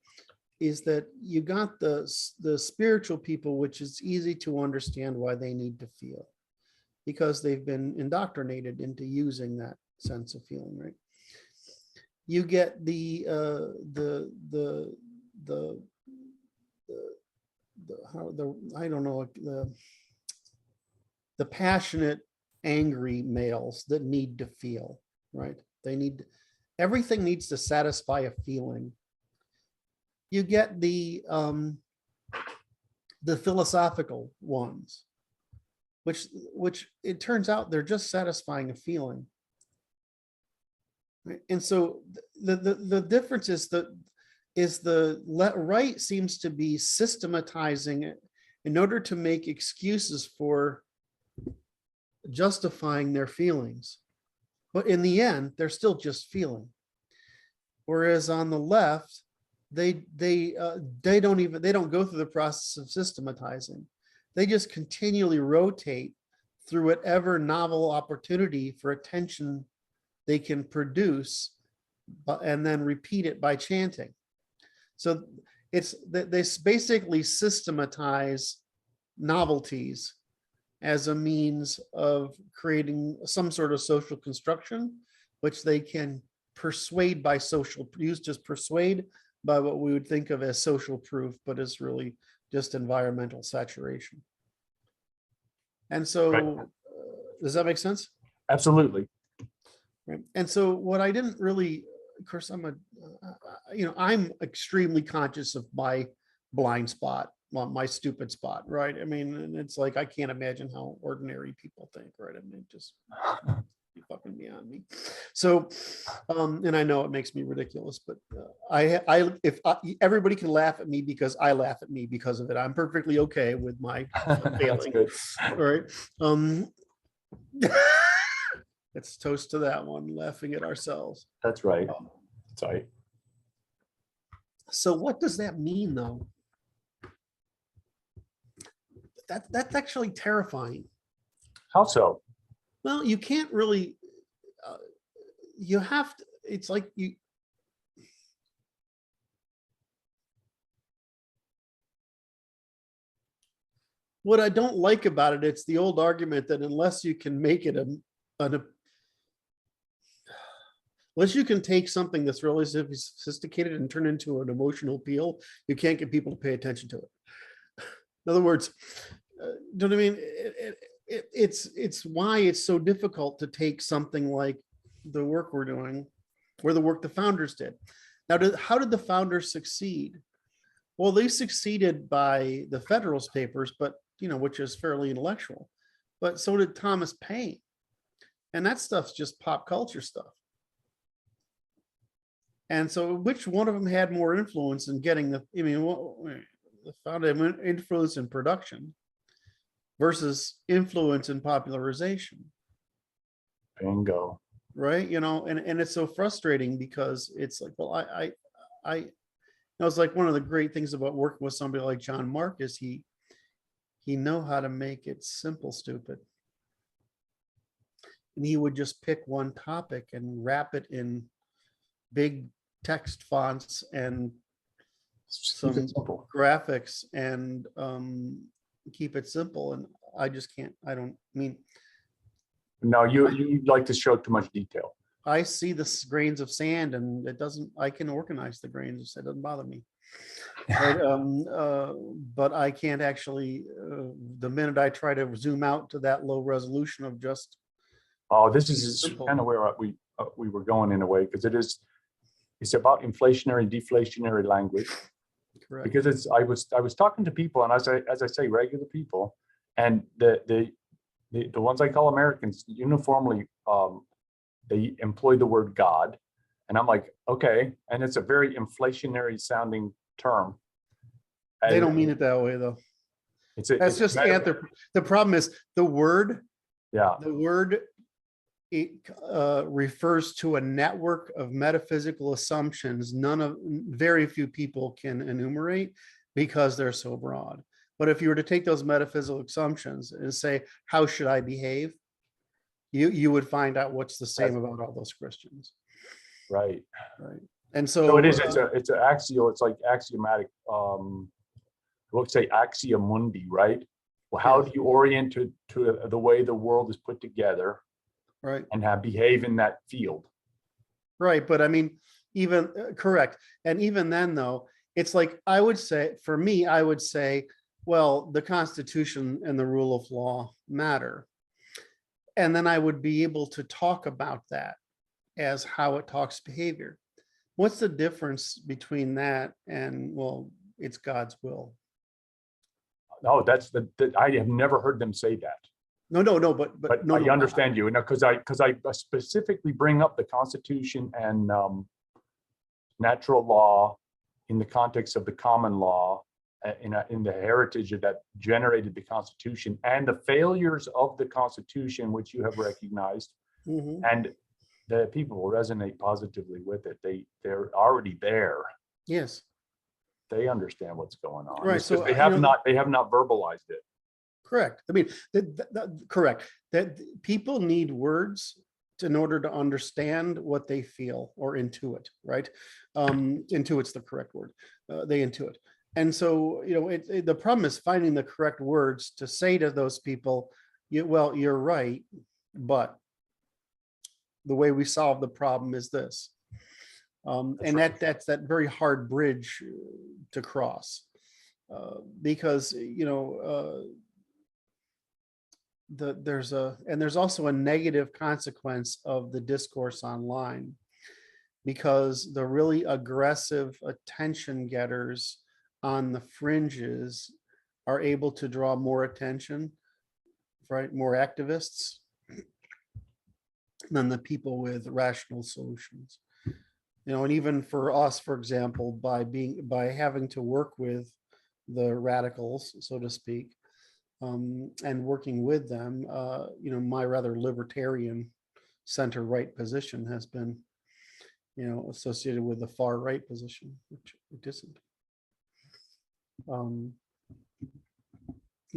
Speaker 2: you got the spiritual people, which is easy to understand why they need to feel, because they've been indoctrinated into using that sense of feeling, right? You get the passionate, angry males that need to feel, right? Everything needs to satisfy a feeling. You get the philosophical ones, which it turns out they're just satisfying a feeling. Right? And so the difference is the right seems to be systematizing it in order to make excuses for justifying their feelings. But in the end, they're still just feeling. Whereas on the left, they don't go through the process of systematizing. They just continually rotate through whatever novel opportunity for attention they can produce, and then repeat it by chanting. So they basically systematize novelties as a means of creating some sort of social construction, which they can persuade by persuade by what we would think of as social proof, but is really just environmental saturation. And so,
Speaker 1: right.
Speaker 2: Does that make sense?
Speaker 1: Absolutely.
Speaker 2: Right. And so what I didn't really, of course, I'm extremely conscious of my blind spot, my stupid spot, right? I mean, and it's like, I can't imagine how ordinary people think, right? I mean, just fucking beyond me. So, and I know it makes me ridiculous, but everybody can laugh at me because I laugh at me because of it. I'm perfectly okay with my failing. All right. Let's toast to that one, laughing at ourselves.
Speaker 1: That's right. That's right.
Speaker 2: So what does that mean though? That's actually terrifying.
Speaker 1: How so?
Speaker 2: Well, you can't really, you have to, it's like what I don't like about it, it's the old argument that unless you can make it unless you can take something that's really sophisticated and turn into an emotional appeal, you can't get people to pay attention to it. In other words, do you know what I mean? It's why it's so difficult to take something like the work we're doing, or the work the founders did. Now, how did the founders succeed? Well, they succeeded by the Federalist Papers, but which is fairly intellectual. But so did Thomas Paine, and that stuff's just pop culture stuff. And so, which one of them had more influence in getting the founded influence in production versus influence in popularization?
Speaker 1: Bingo.
Speaker 2: Right. And it's so frustrating because it's like, well, I was like, one of the great things about working with somebody like John Mark is he know how to make it simple, stupid. And he would just pick one topic and wrap it in big text fonts and
Speaker 1: Keep
Speaker 2: some
Speaker 1: it simple.
Speaker 2: graphics and keep it simple. And I just can't, I don't mean,
Speaker 1: No, you like to show too much detail.
Speaker 2: I see the grains of sand and it doesn't, I can organize the grains. It doesn't bother me. Right? But I can't actually, the minute I try to zoom out to that low resolution of just,
Speaker 1: Oh, this is
Speaker 2: Simple.
Speaker 1: kind of where we were going in a way, because it's about inflationary, deflationary language.
Speaker 2: correct.
Speaker 1: Because I was talking to people, and as I say, regular people, and the ones I call Americans uniformly, they employ the word God, and I'm like, okay, and it's a very inflationary sounding term.
Speaker 2: They
Speaker 1: And
Speaker 2: don't mean it that way though.
Speaker 1: It's
Speaker 2: That's just the problem is the word
Speaker 1: yeah.
Speaker 2: it refers to a network of metaphysical assumptions very few people can enumerate because they're so broad. But if you were to take those metaphysical assumptions and say, how should I behave? You would find out what's the same about all those Christians.
Speaker 1: Right.
Speaker 2: Right. And
Speaker 1: So it is, it's an axial, it's like axiomatic, we'll say axia mundi, right? Well, how do you orient to the way the world is put together?
Speaker 2: Right.
Speaker 1: And behave in that field.
Speaker 2: Right. But I mean, even correct. And even then, though, it's like I would say, for me, I would say, well, the Constitution and the rule of law matter. And then I would be able to talk about that as how it talks behavior. What's the difference between that and, well, it's God's will?
Speaker 1: No, that's I have never heard them say that.
Speaker 2: No, but no,
Speaker 1: I understand you, because I specifically bring up the Constitution and natural law in the context of the common law, in the heritage that generated the Constitution and the failures of the Constitution, which you have recognized, and the people will resonate positively with it. They're already there.
Speaker 2: Yes,
Speaker 1: they understand what's going on.
Speaker 2: Right.
Speaker 1: It's
Speaker 2: So
Speaker 1: just they have not verbalized it.
Speaker 2: Correct. I mean, correct. That people need words in order to understand what they feel or intuit, right? Intuit's the correct word. They intuit. And so, the problem is finding the correct words to say to those people, well, you're right, but the way we solve the problem is this. And that's that very hard bridge to cross. Because, there's also a negative consequence of the discourse online, because the really aggressive attention getters on the fringes are able to draw more attention, right? More activists than the people with rational solutions. And even for us, for example, by having to work with the radicals, so to speak, and working with them, my rather libertarian center-right position has been, associated with the far-right position, which it isn't. The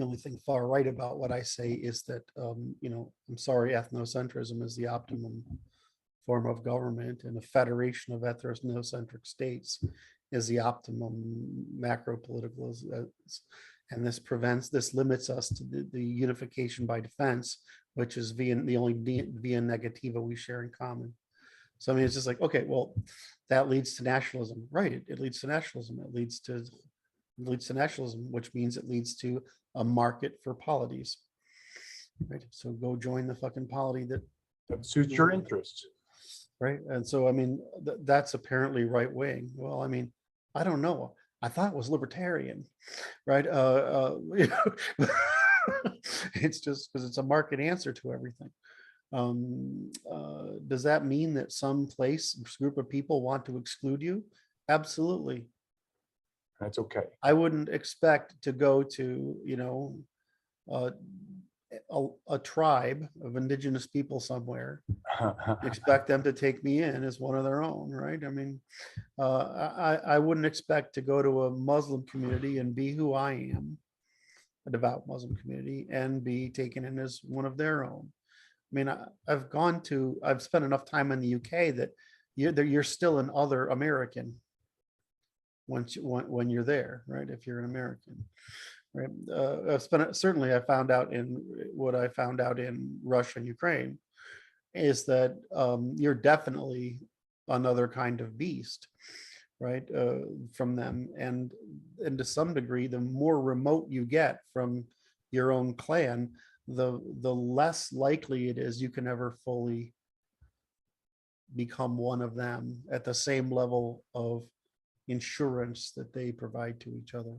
Speaker 2: only thing far-right about what I say is that, I'm sorry, ethnocentrism is the optimum form of government, and a federation of ethnocentric states is the optimum macro-political. And this limits us to the unification by defense, which is the only via negativa we share in common. So I mean, it's just like, okay, well, that leads to nationalism, right? It leads to nationalism. It leads to nationalism, which means it leads to a market for polities, right? So go join the fucking polity that
Speaker 1: suits your interests,
Speaker 2: right? And so I mean, that's apparently right wing. Well, I mean, I don't know. I thought it was libertarian, right? It's just because it's a market answer to everything. Does that mean that some group of people want to exclude you? Absolutely.
Speaker 1: that's okay.
Speaker 2: I wouldn't expect to go to, a tribe of indigenous people somewhere, expect them to take me in as one of their own, right? I mean, I wouldn't expect to go to a Muslim community and be who I am, a devout Muslim community, and be taken in as one of their own. I mean, I've spent enough time in the UK that you're still an other American when you're there, right? If you're an American, right? Certainly I found out in Russia and Ukraine is that you're definitely another kind of beast, right? From them, and to some degree, the more remote you get from your own clan, the less likely it is you can ever fully become one of them at the same level of insurance that they provide to each other.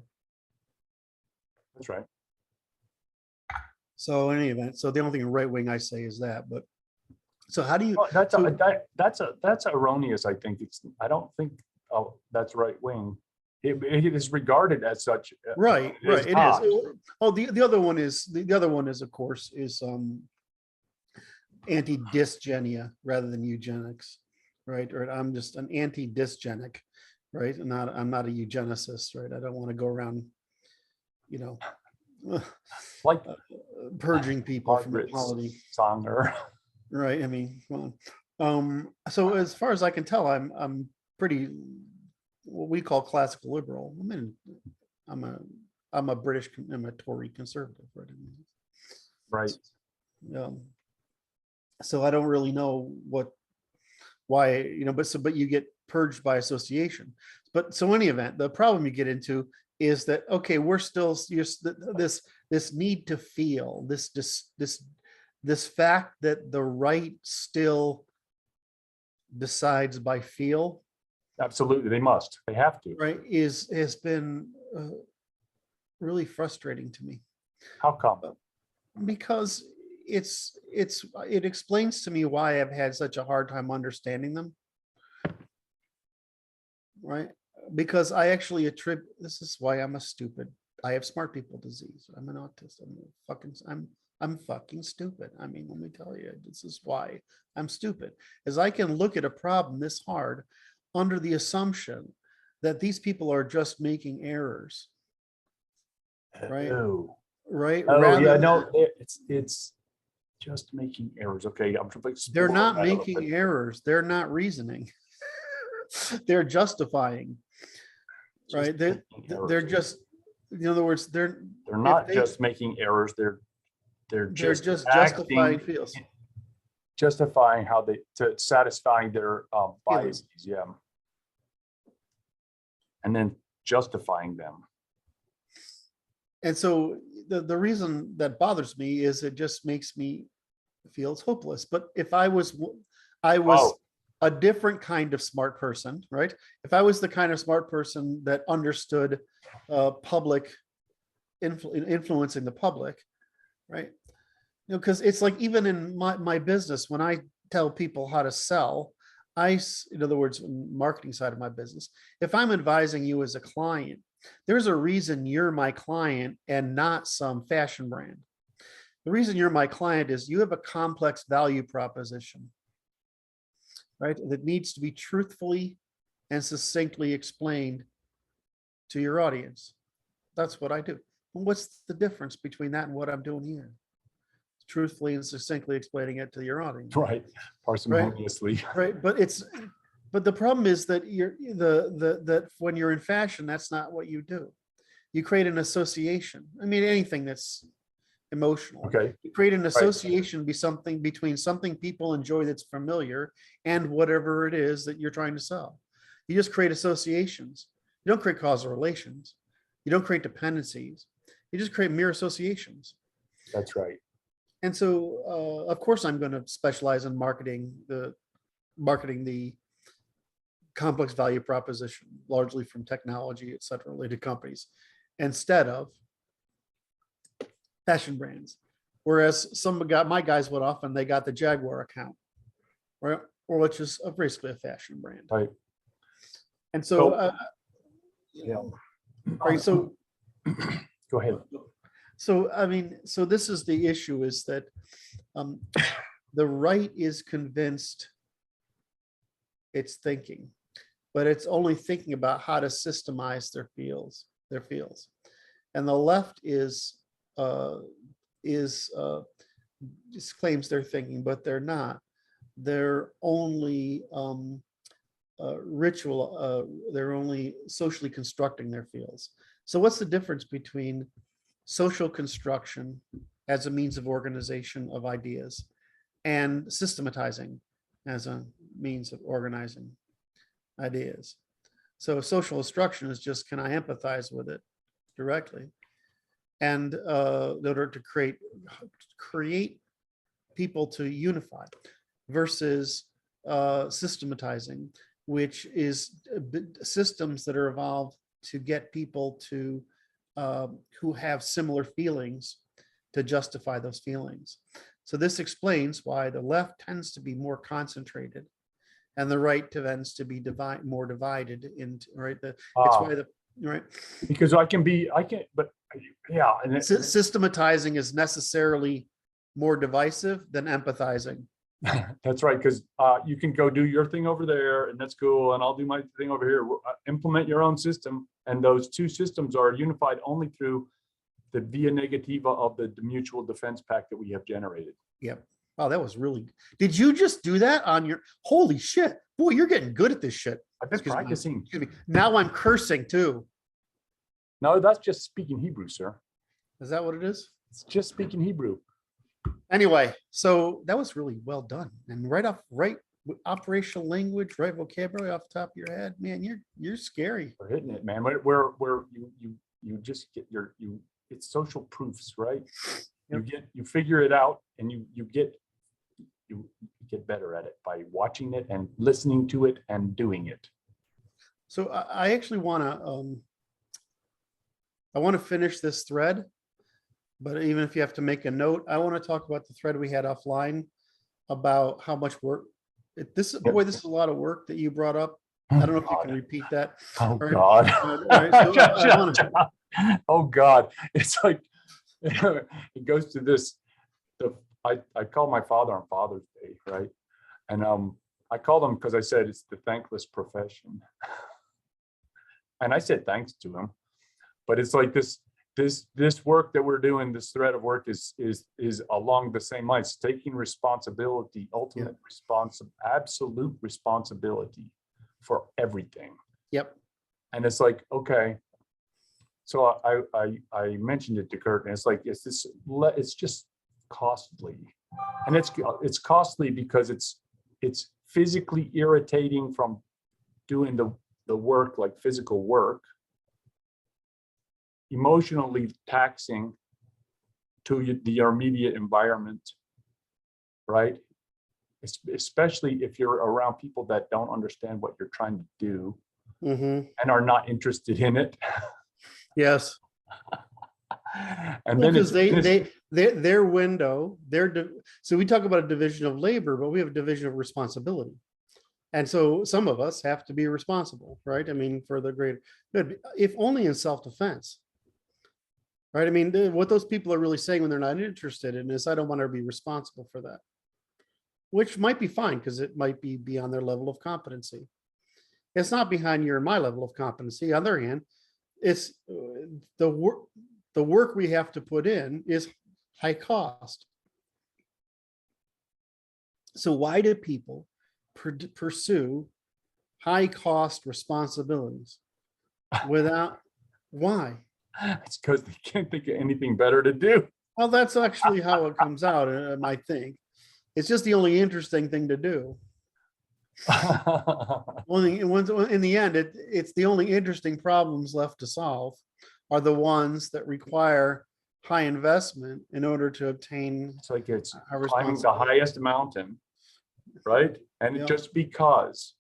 Speaker 1: That's right.
Speaker 2: So in any event, so the only thing right wing I say is that, but so how do you,
Speaker 1: Well,
Speaker 2: so-
Speaker 1: that's erroneous. I think I don't think that's right wing. It is regarded as such.
Speaker 2: right,
Speaker 1: It is
Speaker 2: it
Speaker 1: not.
Speaker 2: is. Oh, the other one is of course is anti-dysgenia rather than eugenics, right? Or I'm just an anti-dysgenic, right? And I'm not a eugenicist, right? I don't want to go around, you know,
Speaker 1: Like
Speaker 2: purging people from
Speaker 1: Margaret
Speaker 2: equality,
Speaker 1: Sanger.
Speaker 2: right? I mean, come on. So as far as I can tell, I'm pretty what we call classical liberal. I mean, I'm a Tory conservative, right? I mean,
Speaker 1: Right.
Speaker 2: So I don't really know why, but you get purged by association. But so in any event, the problem you get into is that, okay, we're still this need to feel this fact that the right still decides by feel,
Speaker 1: Absolutely. They must. They have to.
Speaker 2: right, has been really frustrating to me,
Speaker 1: How come?
Speaker 2: because it explains to me why I've had such a hard time understanding them, right? Because I actually this is why I'm a stupid. I have smart people disease. I'm an autist. I'm fucking stupid. I mean, let me tell you, this is why I'm stupid. Is I can look at a problem this hard under the assumption that these people are just making errors, right?
Speaker 1: Oh,
Speaker 2: Right?
Speaker 1: yeah, no, it's just making errors. Okay, I'm
Speaker 2: They're not making errors. They're not reasoning. They're justifying, right? They're just, in other words, they're
Speaker 1: not just making errors. They're just
Speaker 2: justifying feels.
Speaker 1: justifying how satisfying their biases. Yeah, and then justifying them.
Speaker 2: And so the reason that bothers me is it just makes me feel hopeless. But if I was a different kind of smart person, right? If I was the kind of smart person that understood public influencing the public, right? Because it's like, even in my business, when I tell people how to sell, in other words, marketing side of my business, if I'm advising you as a client, there's a reason you're my client and not some fashion brand. The reason you're my client is you have a complex value proposition, right? That needs to be truthfully and succinctly explained to your audience. That's what I do. What's the difference between that and what I'm doing here? Truthfully and succinctly explaining it to your audience.
Speaker 1: Right. Parsimoniously.
Speaker 2: Right. But the problem is that that when you're in fashion, that's not what you do. You create an association. I mean, anything that's emotional.
Speaker 1: Okay.
Speaker 2: You create an association between something people enjoy that's familiar and whatever it is that you're trying to sell. You just create associations. You don't create causal relations. You don't create dependencies. You just create mere associations.
Speaker 1: That's right.
Speaker 2: And so, of course, I'm going to specialize in marketing the complex value proposition, largely from technology, et cetera, related companies, instead of fashion brands. Whereas my guys went off and they got the Jaguar account, right? Or which is basically a fashion brand.
Speaker 1: Right.
Speaker 2: And so,
Speaker 1: yeah.
Speaker 2: right. So
Speaker 1: Go ahead.
Speaker 2: So, I mean, so this is the issue is that um, the right is convinced it's thinking, but it's only thinking about how to systemize their fields. And the left uh, is just claims they're thinking, but they're not. They're only they're only socially constructing their fields. So what's the difference between social construction as a means of organization of ideas and systematizing as a means of organizing ideas? So social instruction is just, can I empathize with it directly? And in order to create people to unify, versus systematizing, which is systems that are evolved to get people to who have similar feelings to justify those feelings. So this explains why the left tends to be more concentrated and the right tends to be more divided into, right? It's why right.
Speaker 1: Because but yeah. And
Speaker 2: Systematizing is necessarily more divisive than empathizing.
Speaker 1: that's right. Because you can go do your thing over there and that's cool. And I'll do my thing over here. Implement your own system. And those two systems are unified only through the via negativa of the mutual defense pact that we have generated.
Speaker 2: Yep. Wow, that was really, did you just do that on your, holy shit. Boy, you're getting good at this shit.
Speaker 1: I've been practicing.
Speaker 2: Excuse me. Now I'm cursing too.
Speaker 1: No, that's just speaking Hebrew, sir.
Speaker 2: Is that what it is?
Speaker 1: It's just speaking Hebrew.
Speaker 2: Anyway, so that was really well done. And right operational language, right vocabulary off the top of your head, man, you're scary.
Speaker 1: We're hitting it, man. Where you just get it's social proofs, right?
Speaker 2: Yep.
Speaker 1: You figure it out and you get better at it by watching it and listening to it and doing it.
Speaker 2: So I actually want to finish this thread, but even if you have to make a note, I want to talk about the thread we had offline about how much work this is a lot of work that you brought up. I don't know if you can repeat that.
Speaker 1: Oh
Speaker 2: right?
Speaker 1: God.
Speaker 2: So
Speaker 1: oh God. It's like it goes to this. I call my father on Father's Day, right? And I called him because I said it's the thankless profession. And I said thanks to him. But it's like this work that we're doing, this thread of work is along the same lines, taking responsibility, ultimate absolute responsibility for everything.
Speaker 2: Yep.
Speaker 1: And it's like, okay. So I mentioned it to Kurt, and it's like, it's just costly. And it's costly because it's physically irritating from doing the work, like physical work, emotionally taxing to your immediate environment, right? Especially if you're around people that don't understand what you're trying to do and are not interested in it.
Speaker 2: Yes.
Speaker 1: And then
Speaker 2: because their window, so we talk about a division of labor, but we have a division of responsibility. And so some of us have to be responsible, right? I mean, for the greater good, if only in self-defense. Right. I mean, what those people are really saying when they're not interested in is, I don't want to be responsible for that, which might be fine because it might be beyond their level of competency. It's not behind your and my level of competency. On the other hand, it's the work we have to put in is high cost. So why do people pursue high cost responsibilities without why?
Speaker 1: It's because they can't think of anything better to do.
Speaker 2: Well, that's actually how it comes out, I think. It's just the only interesting thing to do. In the end, it's the only interesting problems left to solve are the ones that require high investment in order to obtain.
Speaker 1: It's like it's climbing the highest mountain, right? And just because.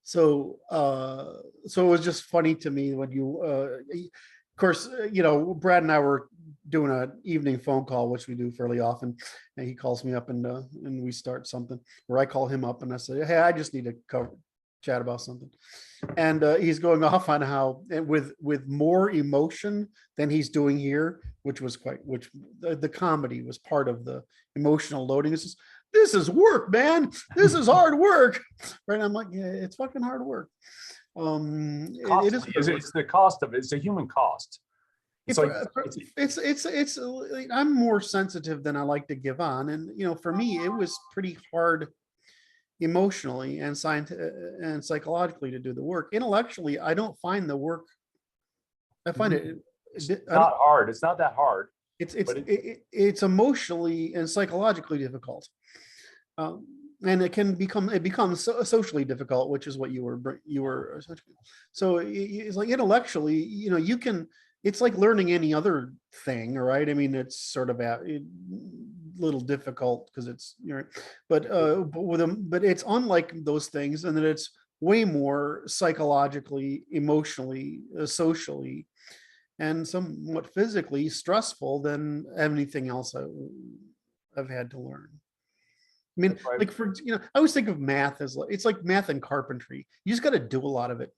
Speaker 2: So it was just funny to me when you, of course, Brad and I were doing an evening phone call, which we do fairly often. And he calls me up and we start something, or I call him up and I say, hey, I just need to chat about something. And he's going off on how, and with more emotion than he's doing here, which the comedy was part of the emotional loading. This is work, man. This is hard work. Right. And I'm like, yeah, it's fucking hard work. It is.
Speaker 1: It's the cost of it. It's a human cost. It's like,
Speaker 2: It's I'm more sensitive than I like to give on. And, for me, it was pretty hard emotionally and and psychologically to do the work. Intellectually, I don't find the work. I find
Speaker 1: it's not hard. It's not that hard.
Speaker 2: It's emotionally and psychologically difficult, and it becomes socially difficult, which is what you were. So it's like intellectually, you can. It's like learning any other thing, right? I mean, it's sort of a little difficult because it's, but with them, but it's unlike those things, and that it's way more psychologically, emotionally, socially, and somewhat physically stressful than anything else I've had to learn. I mean,
Speaker 1: right.
Speaker 2: like I always think of math as it's like math and carpentry. You just got to do a lot of it.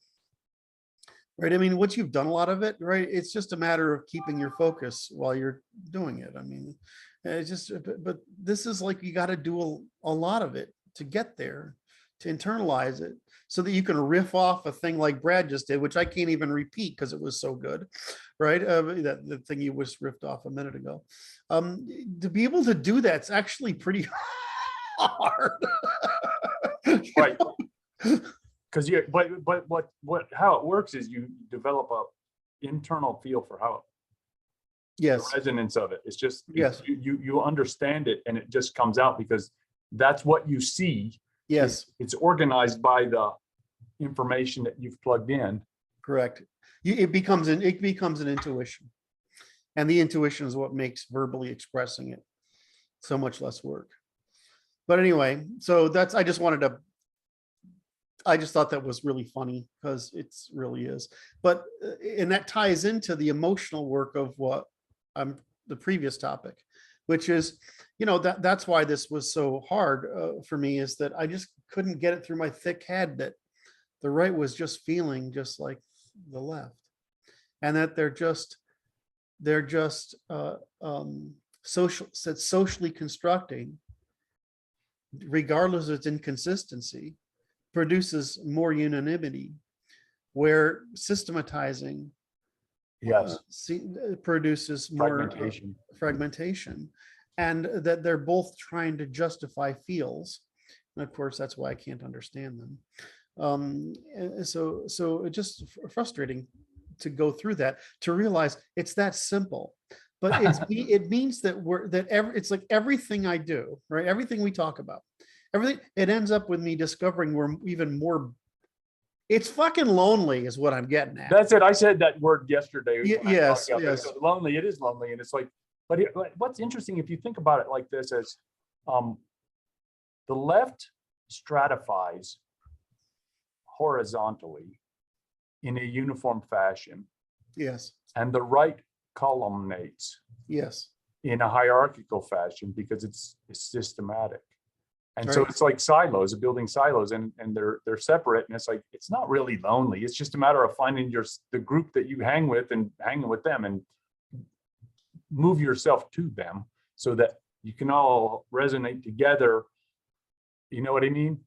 Speaker 2: Right. I mean, once you've done a lot of it, right, it's just a matter of keeping your focus while you're doing it. I mean, it's just, but this is like, you got to do a lot of it to get there, to internalize it so that you can riff off a thing like Brad just did, which I can't even repeat because it was so good. Right. That the thing you was riffed off a minute ago. To be able to do that's actually pretty hard.
Speaker 1: Right. Because how it works is you develop a internal feel for how the resonance of it. It's just you understand it, and it just comes out because that's what you see.
Speaker 2: Yes,
Speaker 1: it's organized by the information that you've plugged in.
Speaker 2: Correct. It becomes an intuition, and the intuition is what makes verbally expressing it so much less work. But anyway, so I just thought that was really funny because it's really is. But and that ties into the emotional work of what the previous topic, which is, that's why this was so hard for me, is that I just couldn't get it through my thick head that the right was just feeling just like the left, and that they're just socially constructing, regardless of its inconsistency, produces more unanimity, where systematizing produces more fragmentation, and that they're both trying to justify feels. And of course, that's why I can't understand them. And so it's just frustrating to go through that, to realize it's that simple. But it means that it's like everything I do, right? Everything we talk about, everything, it ends up with me discovering we're even more. It's fucking lonely is what I'm getting at.
Speaker 1: That's it. I said that word yesterday.
Speaker 2: Yes.
Speaker 1: So lonely, it is lonely. And it's like, but what's interesting, if you think about it like this, is the left stratifies horizontally in a uniform fashion.
Speaker 2: Yes.
Speaker 1: And the right columnates.
Speaker 2: Yes.
Speaker 1: In a hierarchical fashion because it's systematic. And
Speaker 2: right.
Speaker 1: So it's like silos, building silos, and they're separate. And it's like, it's not really lonely. It's just a matter of finding the group that you hang with and hanging with them and move yourself to them so that you can all resonate together. You know what I mean?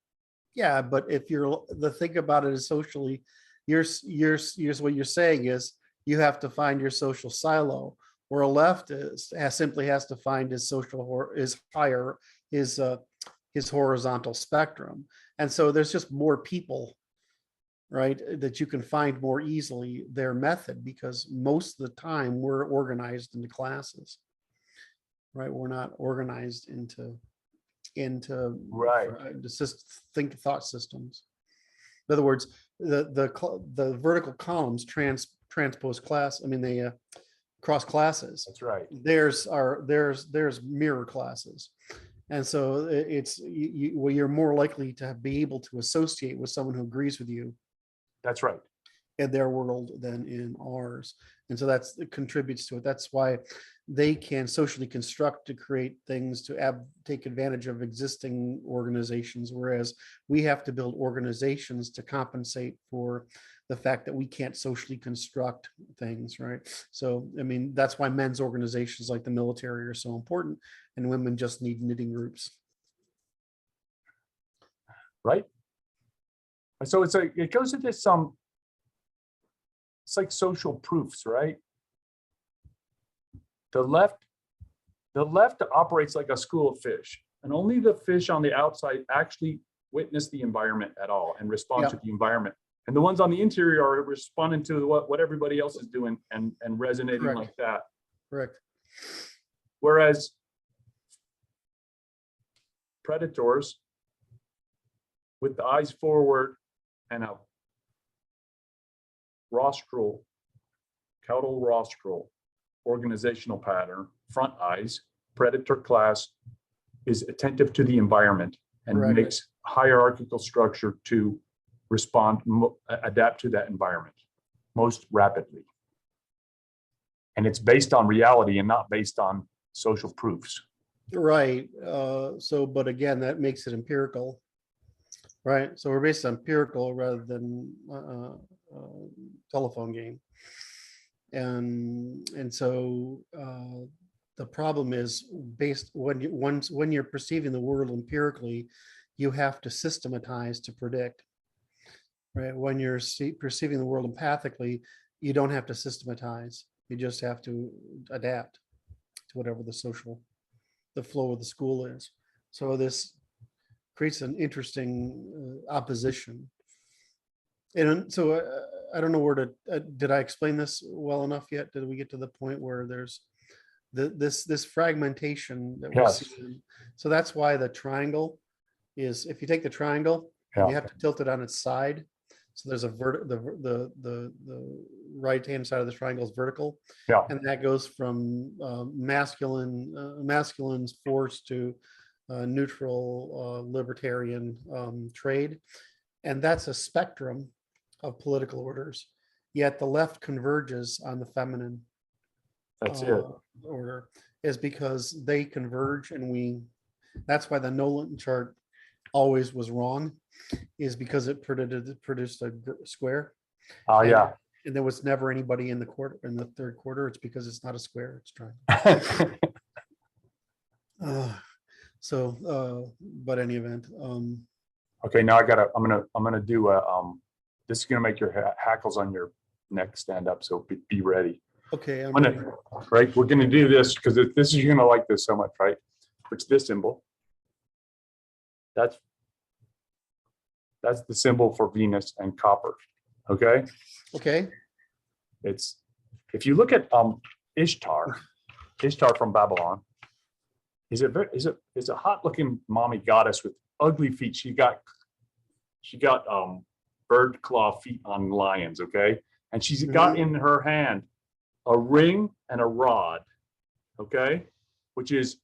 Speaker 1: Yeah.
Speaker 2: But if the thing about it is socially, here's what you're saying is you have to find your social silo, where a left simply has to find his his horizontal spectrum. And so there's just more people, right, that you can find more easily their method, because most of the time we're organized into classes, right? We're not organized into
Speaker 1: right.
Speaker 2: thought systems. In other words, the vertical columns transpose class. I mean, they cross classes.
Speaker 1: That's right.
Speaker 2: There's mirror classes. And so you're more likely to be able to associate with someone who agrees with you.
Speaker 1: That's right.
Speaker 2: in their world than in ours. And so it contributes to it. That's why they can socially construct to create things to take advantage of existing organizations, whereas we have to build organizations to compensate for the fact that we can't socially construct things, right? So, I mean, that's why men's organizations like the military are so important, and women just need knitting groups.
Speaker 1: Right. So it's like, it goes into some, it's like social proofs, right? The left operates like a school of fish, and only the fish on the outside actually witness the environment at all and respond to the environment. And the ones on the interior are responding to what everybody else is doing and resonating
Speaker 2: Correct.
Speaker 1: like that.
Speaker 2: Correct.
Speaker 1: Whereas predators with the eyes forward and a caudal rostral organizational pattern, front eyes, predator class is attentive to the environment and
Speaker 2: Correct.
Speaker 1: makes hierarchical structure to respond, adapt to that environment most rapidly. And it's based on reality and not based on social proofs.
Speaker 2: Right. But again, that makes it empirical, right? So we're based on empirical rather than telephone game. And so the problem is based when you're perceiving the world empirically, you have to systematize to predict. Right. When you're perceiving the world empathically, you don't have to systematize. You just have to adapt to whatever the flow of the school is. So this creates an interesting opposition. And so I don't know where to, did I explain this well enough yet? Did we get to the point where there's this fragmentation that we're
Speaker 1: Yes.
Speaker 2: seeing? So that's why the triangle is, if you take the triangle,
Speaker 1: Yeah.
Speaker 2: you have to tilt it on its side. So there's the right-hand side of the triangle is vertical.
Speaker 1: Yeah.
Speaker 2: And that goes from masculine's force to neutral libertarian trade. And that's a spectrum of political orders. Yet the left converges on the feminine
Speaker 1: That's it.
Speaker 2: order, is because they converge, and that's why the Nolan chart always was wrong, is because it produced a square.
Speaker 1: Oh, yeah.
Speaker 2: And there was never anybody in the third quarter. It's because it's not a square, it's triangle. But any event,
Speaker 1: Okay, now I'm gonna do this is gonna make your hackles on your neck stand up, so be ready.
Speaker 2: okay,
Speaker 1: Right, we're gonna do this because this is, you're gonna like this so much, right? It's this symbol. That's the symbol for Venus and copper. Okay.
Speaker 2: okay,
Speaker 1: It's, if you look at Ishtar from Babylon, is a hot looking mommy goddess with ugly feet. She got bird claw feet on lions. Okay. And she's got in her hand a ring and a rod. Okay. Which is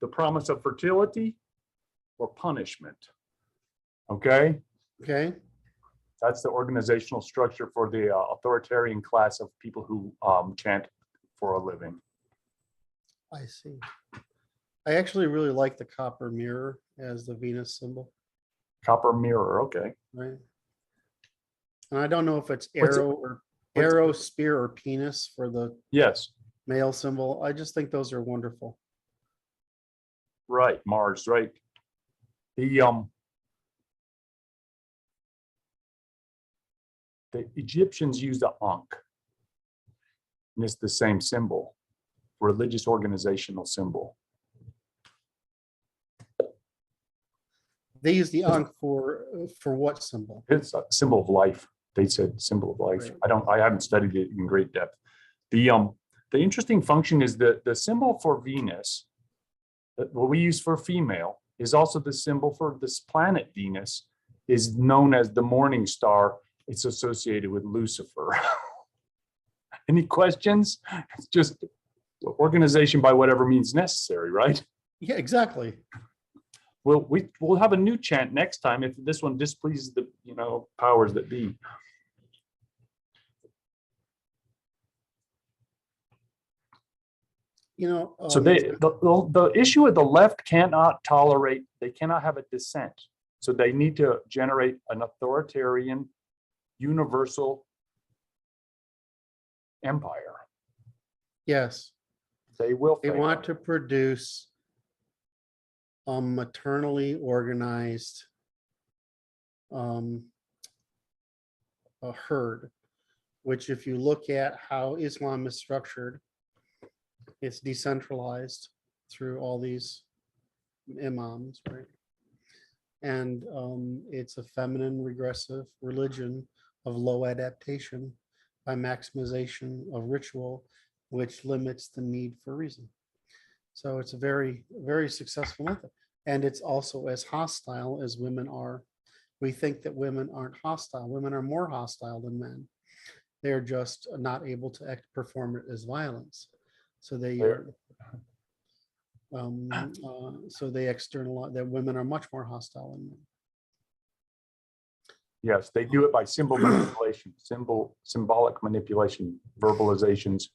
Speaker 1: the promise of fertility or punishment. Okay.
Speaker 2: okay,
Speaker 1: That's the organizational structure for the authoritarian class of people who chant for a living.
Speaker 2: I see. I actually really like the copper mirror as the Venus symbol,
Speaker 1: Copper mirror. Okay.
Speaker 2: right? And I don't know if it's
Speaker 1: What's it-
Speaker 2: arrow, spear, or penis for the
Speaker 1: Yes.
Speaker 2: male symbol. I just think those are wonderful.
Speaker 1: Right. Mars. Right. The Egyptians used the Ankh, and it's the same symbol, religious organizational symbol.
Speaker 2: They use the Ankh for what symbol?
Speaker 1: It's a symbol of life. They said symbol of life.
Speaker 2: Right.
Speaker 1: I haven't studied it in great depth. The interesting function is that the symbol for Venus, what we use for female, is also the symbol for this planet Venus, is known as the morning star. It's associated with Lucifer. Any questions? It's just organization by whatever means necessary, right?
Speaker 2: Yeah, exactly.
Speaker 1: We'll have a new chant next time if this one displeases the powers that be. So the issue with the left cannot tolerate, they cannot have a dissent. So they need to generate an authoritarian, universal empire.
Speaker 2: yes,
Speaker 1: They will
Speaker 2: they
Speaker 1: fail.
Speaker 2: want to produce a maternally organized a herd, which if you look at how Islam is structured, it's decentralized through all these imams, right? And it's a feminine regressive religion of low adaptation by maximization of ritual, which limits the need for reason. So it's a very, very successful method. And it's also as hostile as women are. We think that women aren't hostile. Women are more hostile than men. They're just not able to perform it as violence. So they externalize that women are much more hostile than men.
Speaker 1: Yes, they do it by symbol manipulation, symbolic manipulation, verbalizations,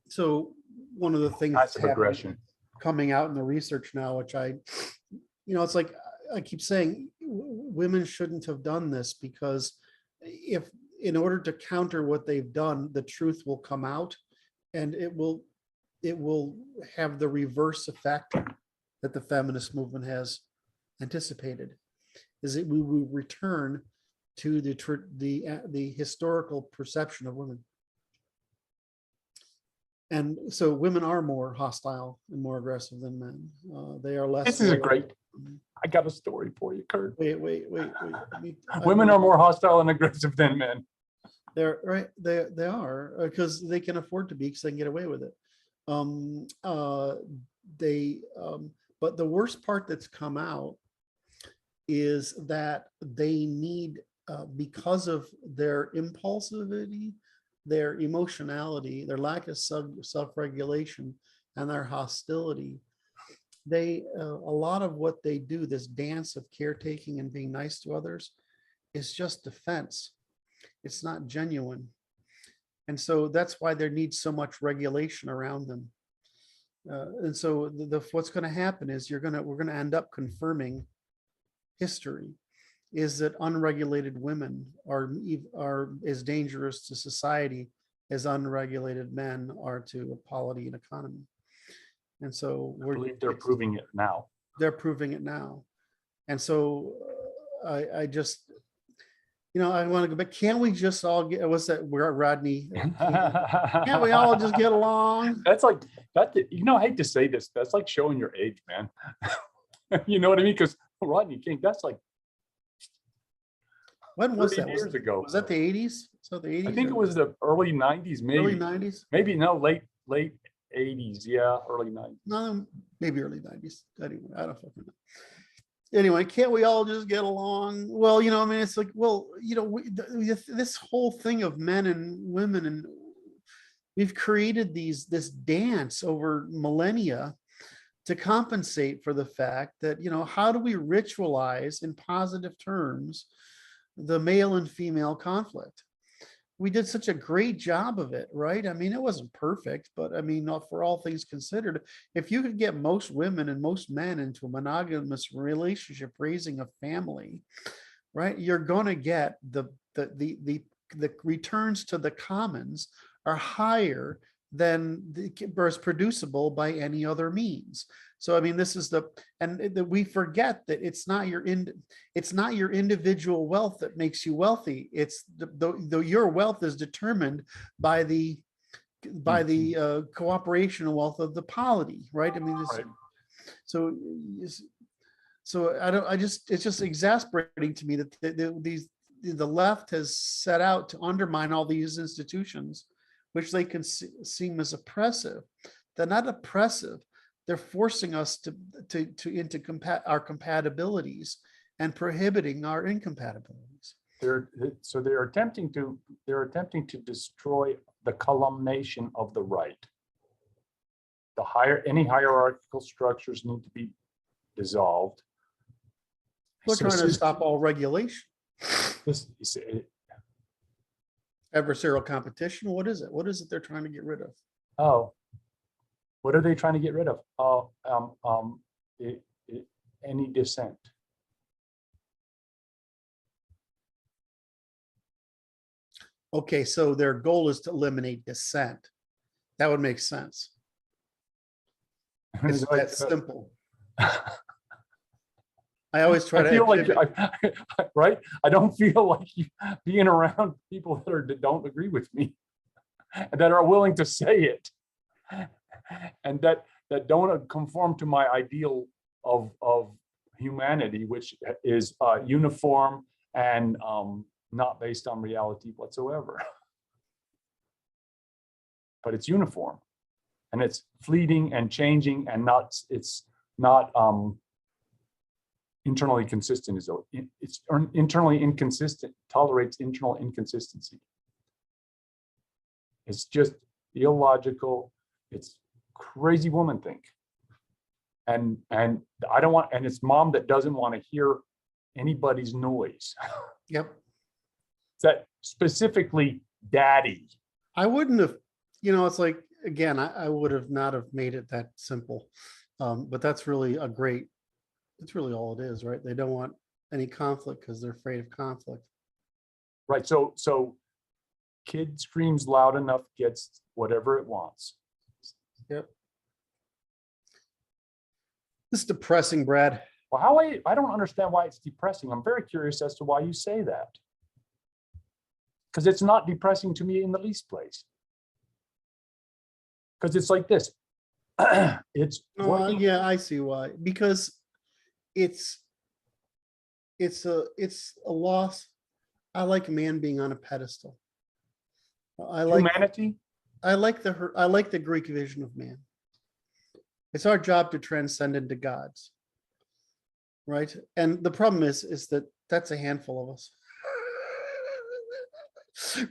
Speaker 2: So one of the things that's
Speaker 1: passive aggression.
Speaker 2: coming out in the research now, which it's like I keep saying, women shouldn't have done this, because if in order to counter what they've done, the truth will come out, and it will have the reverse effect that the feminist movement has anticipated, is that we will return to the historical perception of women. And so women are more hostile and more aggressive than men. They are less.
Speaker 1: This is a great, I got a story for you, Kurt.
Speaker 2: Wait.
Speaker 1: Women are more hostile and aggressive than men.
Speaker 2: They're right. They are, because they can afford to be, because they can get away with it. But the worst part that's come out is that they need, because of their impulsivity, their emotionality, their lack of self-regulation, and their hostility, a lot of what they do, this dance of caretaking and being nice to others, is just defense. It's not genuine. And so that's why there needs so much regulation around them. And so what's going to happen is we're going to end up confirming history, is that unregulated women are as dangerous to society as unregulated men are to a polity and economy. And so
Speaker 1: I believe they're proving it now.
Speaker 2: They're proving it now. And so I just, I want to go, but can't we just all get, what's that, Rodney? Can't we all just get along?
Speaker 1: That's like, I hate to say this, that's like showing your age, man. You know what I mean? Because Rodney King, that's like,
Speaker 2: when was that?
Speaker 1: Years ago.
Speaker 2: Was that the 80s? So the 80s?
Speaker 1: I think it was the early 90s, maybe.
Speaker 2: Early 90s?
Speaker 1: Maybe no, late 80s. Yeah, early 90s.
Speaker 2: No, maybe early 90s. Anyway, I don't fucking know. Anyway, can't we all just get along? Well, it's like, well, this whole thing of men and women, and we've created this dance over millennia to compensate for the fact that, how do we ritualize in positive terms the male and female conflict? We did such a great job of it, right? I mean, it wasn't perfect, but for all things considered, if you could get most women and most men into a monogamous relationship, raising a family, right, you're going to get the returns to the commons are higher than is producible by any other means. So this is we forget that it's not your individual wealth that makes you wealthy. It's your wealth is determined by the cooperation and wealth of the polity, right?
Speaker 1: Right.
Speaker 2: So it's just exasperating to me that the left has set out to undermine all these institutions, which they can seem as oppressive. They're not oppressive. They're forcing us into our compatibilities and prohibiting our incompatibilities.
Speaker 1: They're attempting to destroy the culmination of the right. Any hierarchical structures need to be dissolved.
Speaker 2: We're trying to stop all regulation. Adversarial competition. What is it? What is it they're trying to get rid of?
Speaker 1: Oh, What are they trying to get rid of? Any dissent.
Speaker 2: Okay, so their goal is to eliminate dissent. That would make sense. It's that simple. I always try
Speaker 1: I
Speaker 2: to.
Speaker 1: feel like, right? I don't feel like being around people that don't agree with me, and that are willing to say it, and that don't conform to my ideal of humanity, which is uniform and not based on reality whatsoever. But it's uniform, and it's fleeting and changing, and it's not internally consistent. It's internally inconsistent, tolerates internal inconsistency. It's just illogical. It's crazy woman think. And I don't want, and it's mom that doesn't want to hear anybody's noise.
Speaker 2: Yep.
Speaker 1: That specifically daddy.
Speaker 2: I wouldn't have, it's like, again, I would have not have made it that simple. But that's really it's really all it is, right? They don't want any conflict because they're afraid of conflict.
Speaker 1: Right. So kid screams loud enough, gets whatever it wants.
Speaker 2: Yep. This is depressing, Brad.
Speaker 1: Well, I don't understand why it's depressing. I'm very curious as to why you say that. Because it's not depressing to me in the least place. Because it's like this. It's
Speaker 2: yeah, I see why. Because it's a loss. I like man being on a pedestal. I like
Speaker 1: humanity.
Speaker 2: I like the Greek vision of man. It's our job to transcend into gods, right? And the problem is that that's a handful of us,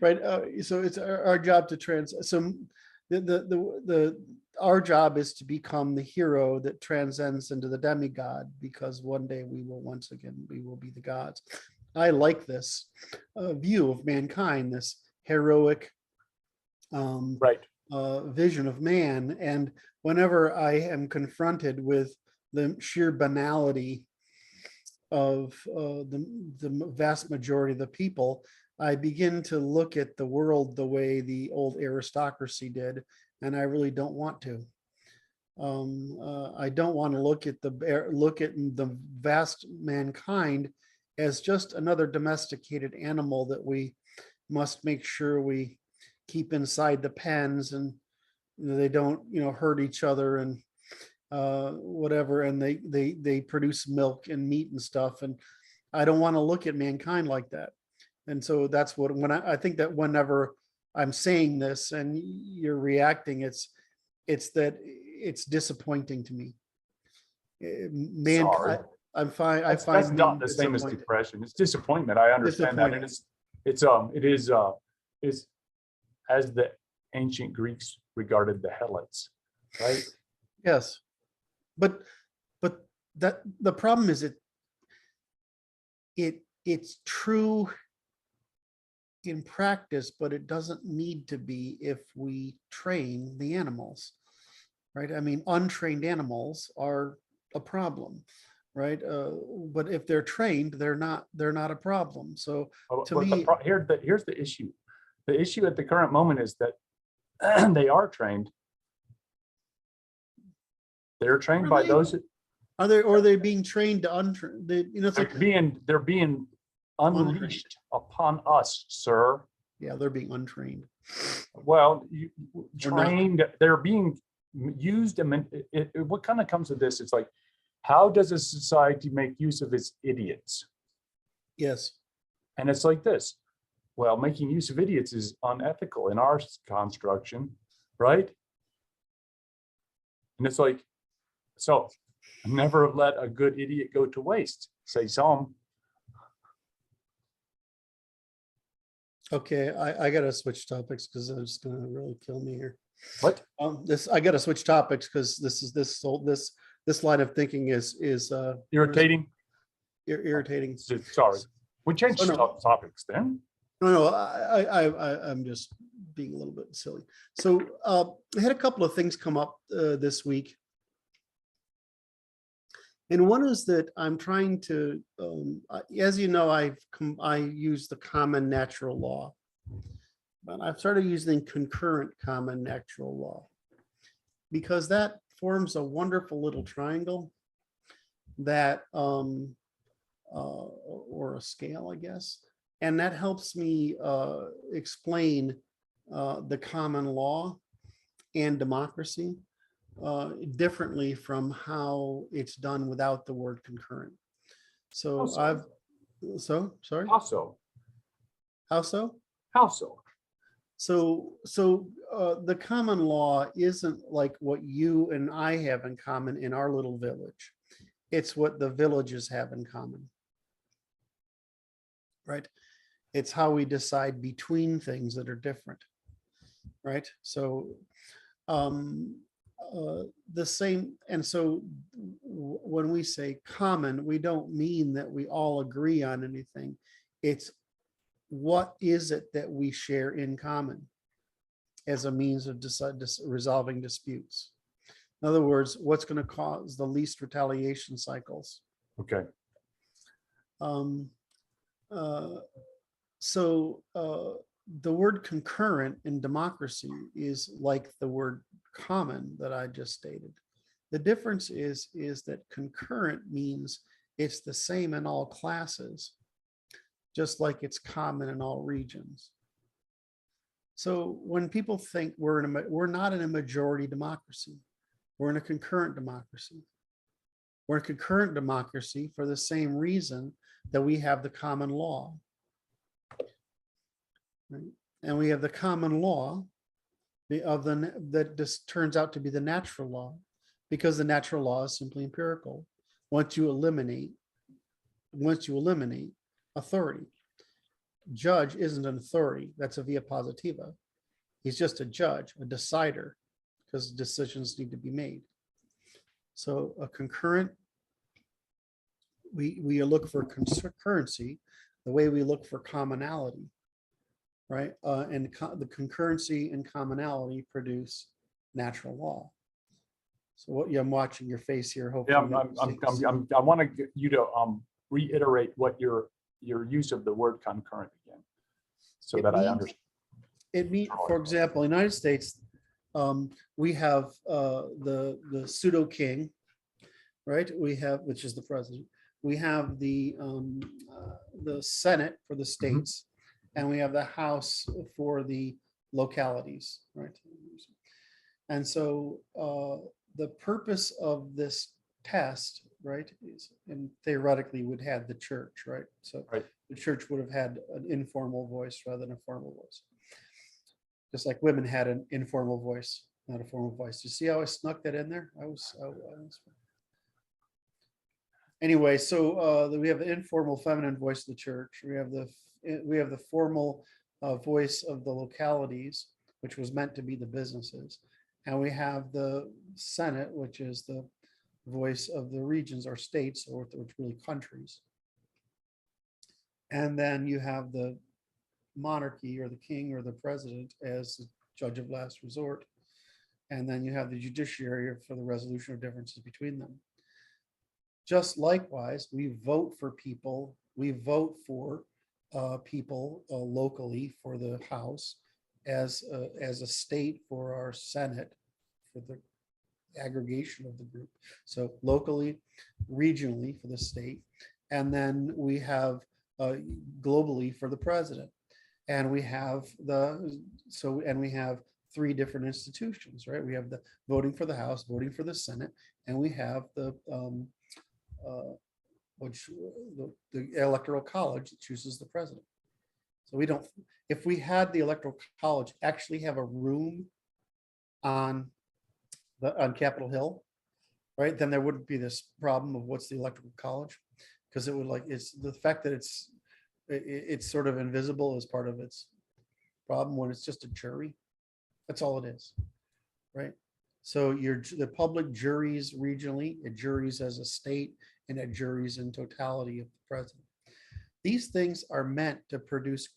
Speaker 2: right? So it's our job to So our job is to become the hero that transcends into the demigod, because one day we will be the gods. I like this view of mankind, this heroic vision of man. And whenever I am confronted with the sheer banality of the vast majority of the people, I begin to look at the world the way the old aristocracy did, and I really don't want to. I don't want to look at the vast mankind as just another domesticated animal that we must make sure we keep inside the pens, and they don't hurt each other and whatever, and they produce milk and meat and stuff. And I don't want to look at mankind like that. And so that's what, when I think that whenever I'm saying this and you're reacting, it's that it's disappointing to me.
Speaker 1: Sorry.
Speaker 2: I'm fine.
Speaker 1: That's not the same as depression. It's disappointment. I understand that. And it is as the ancient Greeks regarded the helots, right?
Speaker 2: Yes, but that the problem is it's true in practice, but it doesn't need to be if we train the animals, right? I mean, untrained animals are a problem, right? But if they're trained, they're not a problem. So to me,
Speaker 1: here's the issue. The issue at the current moment is that they are trained. They're trained by those.
Speaker 2: Are they being trained to untrain?
Speaker 1: They're being unleashed upon us, sir.
Speaker 2: Yeah, they're being untrained.
Speaker 1: Well, trained. They're being used. What kind of comes to this? It's like, how does a society make use of its idiots?
Speaker 2: Yes.
Speaker 1: And it's like this. Well, making use of idiots is unethical in our construction, right? And it's like, so never let a good idiot go to waste, say some.
Speaker 2: Okay, I gotta switch topics because it's gonna really kill me here.
Speaker 1: What?
Speaker 2: I gotta switch topics because this line of thinking is
Speaker 1: irritating.
Speaker 2: Irritating.
Speaker 1: Sorry, we changed topics then.
Speaker 2: No, I'm just being a little bit silly. So I had a couple of things come up this week. And one is that I'm trying to, as you know, I use the common natural law, but I've started using concurrent common natural law because that forms a wonderful little triangle that, or a scale, I guess, and that helps me explain the common law and democracy differently from how it's done without the word concurrent. So sorry.
Speaker 1: How so?
Speaker 2: How so?
Speaker 1: How so?
Speaker 2: So the common law isn't like what you and I have in common in our little village. It's what the villages have in common, right? It's how we decide between things that are different, right? So the same, and so when we say common, we don't mean that we all agree on anything. It's what is it that we share in common as a means of resolving disputes. In other words, what's going to cause the least retaliation cycles.
Speaker 1: Okay.
Speaker 2: The word concurrent in democracy is like the word common that I just stated. The difference is that concurrent means it's the same in all classes, just like it's common in all regions. So when people think we're not in a majority democracy, we're in a concurrent democracy. We're in a concurrent democracy for the same reason that we have the common law. Right? And we have the common law that just turns out to be the natural law, because the natural law is simply empirical. Once you eliminate authority, judge isn't an authority. That's a via positiva. He's just a judge, a decider, because decisions need to be made. So a concurrent, we look for concurrency the way we look for commonality, right? And the concurrency and commonality produce natural law. So what I'm watching your face here. Hopefully,
Speaker 1: I want to get you to reiterate what your use of the word concurrent again, so that I understand.
Speaker 2: It means, for example, in the United States, we have the pseudo king, right? We have, which is the president. We have the Senate for the states, and we have the House for the localities, right? And so the purpose of this test, right, is, and theoretically would have the church, right? So the church would have had an informal voice rather than a formal voice. Just like women had an informal voice, not a formal voice. You see how I snuck that in there? Anyway, so we have the informal feminine voice of the church. We have the formal voice of the localities, which was meant to be the businesses. And we have the Senate, which is the voice of the regions or states, or which really countries. And then you have the monarchy, or the king, or the president, as the judge of last resort. And then you have the judiciary for the resolution of differences between them. Just likewise, we vote for people. We vote for people locally for the House, as a state for our Senate, for the aggregation of the group. So locally, regionally for the state, and then we have globally for the president. And we have we have three different institutions, right? We have the voting for the House, voting for the Senate, and we have the electoral college that chooses the president. So we don't, if we had the electoral college actually have a room on Capitol Hill, right, then there wouldn't be this problem of what's the electoral college, because it would, like, it's the fact that it's sort of invisible as part of its problem when it's just a jury. That's all it is, right? So the public juries regionally, it juries as a state, and it juries in totality of the president. These things are meant to produce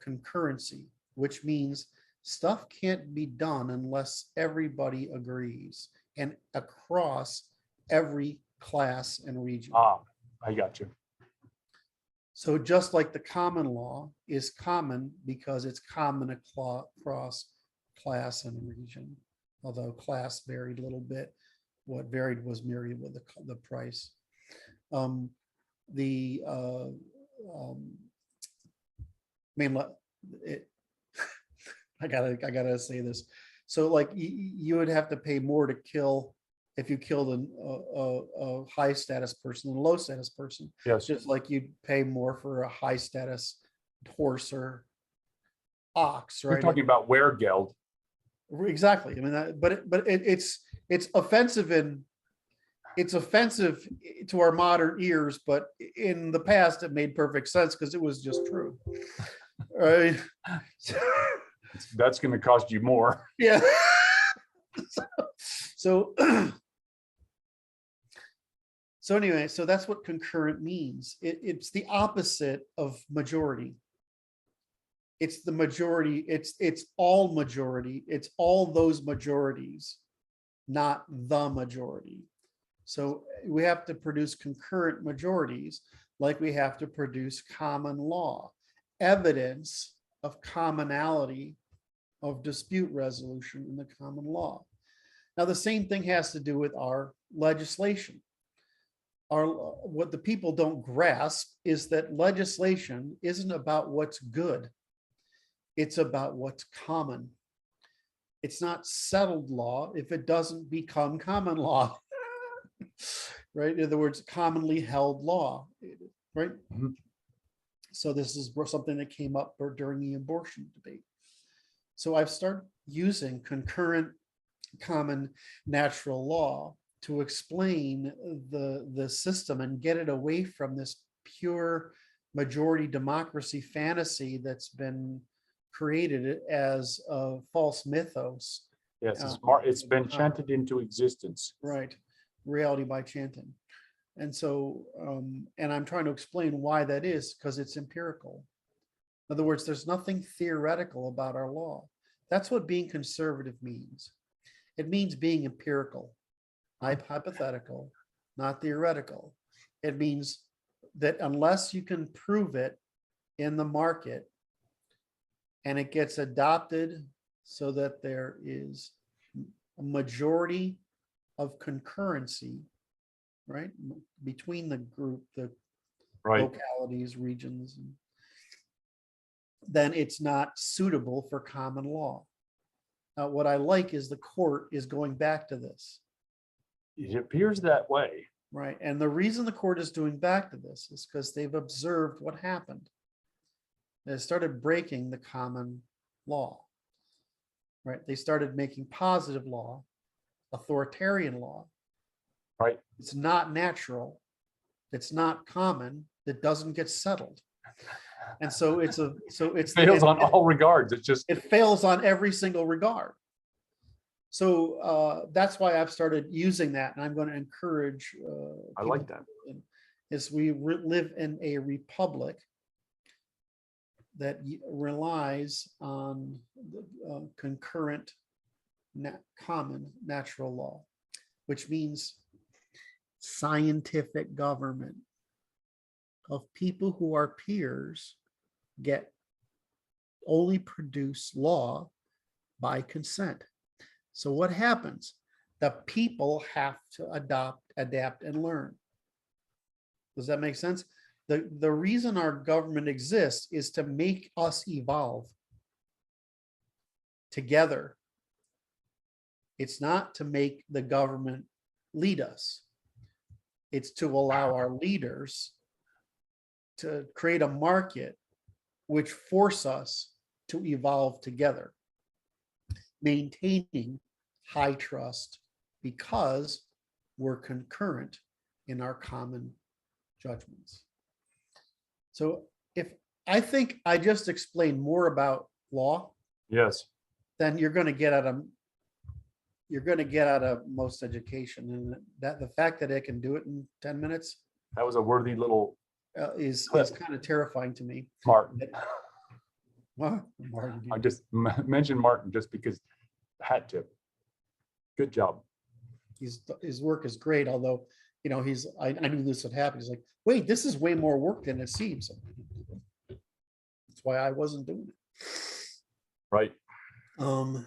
Speaker 2: concurrency, which means stuff can't be done unless everybody agrees and across every class and region.
Speaker 1: Ah, I got you.
Speaker 2: So just like the common law is common because it's common across class and region, although class varied a little bit. What varied was myriad with the price. The main, I gotta say this. So like you would have to pay more to kill if you killed a high status person than a low status person.
Speaker 1: Yes.
Speaker 2: Just like you'd pay more for a high status horse or ox,
Speaker 1: We're
Speaker 2: right?
Speaker 1: talking about weregeld.
Speaker 2: Exactly. I mean, it's offensive it's offensive to our modern ears, but in the past it made perfect sense because it was just true. Right.
Speaker 1: That's going to cost you more.
Speaker 2: Yeah. So anyway, so that's what concurrent means. It's the opposite of majority. It's the majority. It's all majority. It's all those majorities, not the majority. So we have to produce concurrent majorities, like we have to produce common law, evidence of commonality of dispute resolution in the common law. Now, the same thing has to do with our legislation. What the people don't grasp is that legislation isn't about what's good. It's about what's common. It's not settled law if it doesn't become common law. Right? In other words, commonly held law, right?
Speaker 1: Mhm.
Speaker 2: So this is something that came up during the abortion debate. So I've started using concurrent common natural law to explain the system and get it away from this pure majority democracy fantasy that's been created as a false mythos.
Speaker 1: Yes, it's been chanted into existence.
Speaker 2: Right. Reality by chanting. And so, and I'm trying to explain why that is, because it's empirical. In other words, there's nothing theoretical about our law. That's what being conservative means. It means being empirical, hypothetical, not theoretical. It means that unless you can prove it in the market and it gets adopted so that there is a majority of concurrency, right, between the group, the
Speaker 1: Right.
Speaker 2: localities, regions, then it's not suitable for common law. Now, what I like is the court is going back to this.
Speaker 1: It appears that way.
Speaker 2: Right. And the reason the court is doing back to this is because they've observed what happened. They started breaking the common law. Right. They started making positive law, authoritarian law.
Speaker 1: Right.
Speaker 2: It's not natural. It's not common. It doesn't get settled. And so it
Speaker 1: Fails on all regards.
Speaker 2: It fails on every single regard. So that's why I've started using that, and I'm going to encourage.
Speaker 1: I like that.
Speaker 2: Is we live in a republic that relies on concurrent common natural law, which means scientific government of people who are peers get only produce law by consent. So what happens? The people have to adapt, and learn. Does that make sense? The reason our government exists is to make us evolve together. It's not to make the government lead us. It's to allow our leaders to create a market which force us to evolve together, maintaining high trust because we're concurrent in our common judgments. So if I think I just explained more about law,
Speaker 1: Yes.
Speaker 2: then you're going to get out of most education, and that the fact that I can do it in 10 minutes
Speaker 1: That was a worthy little
Speaker 2: is
Speaker 1: clip.
Speaker 2: kind of terrifying to me.
Speaker 1: Mark.
Speaker 2: Wow, Martin,
Speaker 1: I just mentioned Martin just because hat tip. Good job.
Speaker 2: his work is great, although, you know, I knew this would happen. He's like, wait, this is way more work than it seems. That's why I wasn't doing it.
Speaker 1: Right.
Speaker 2: The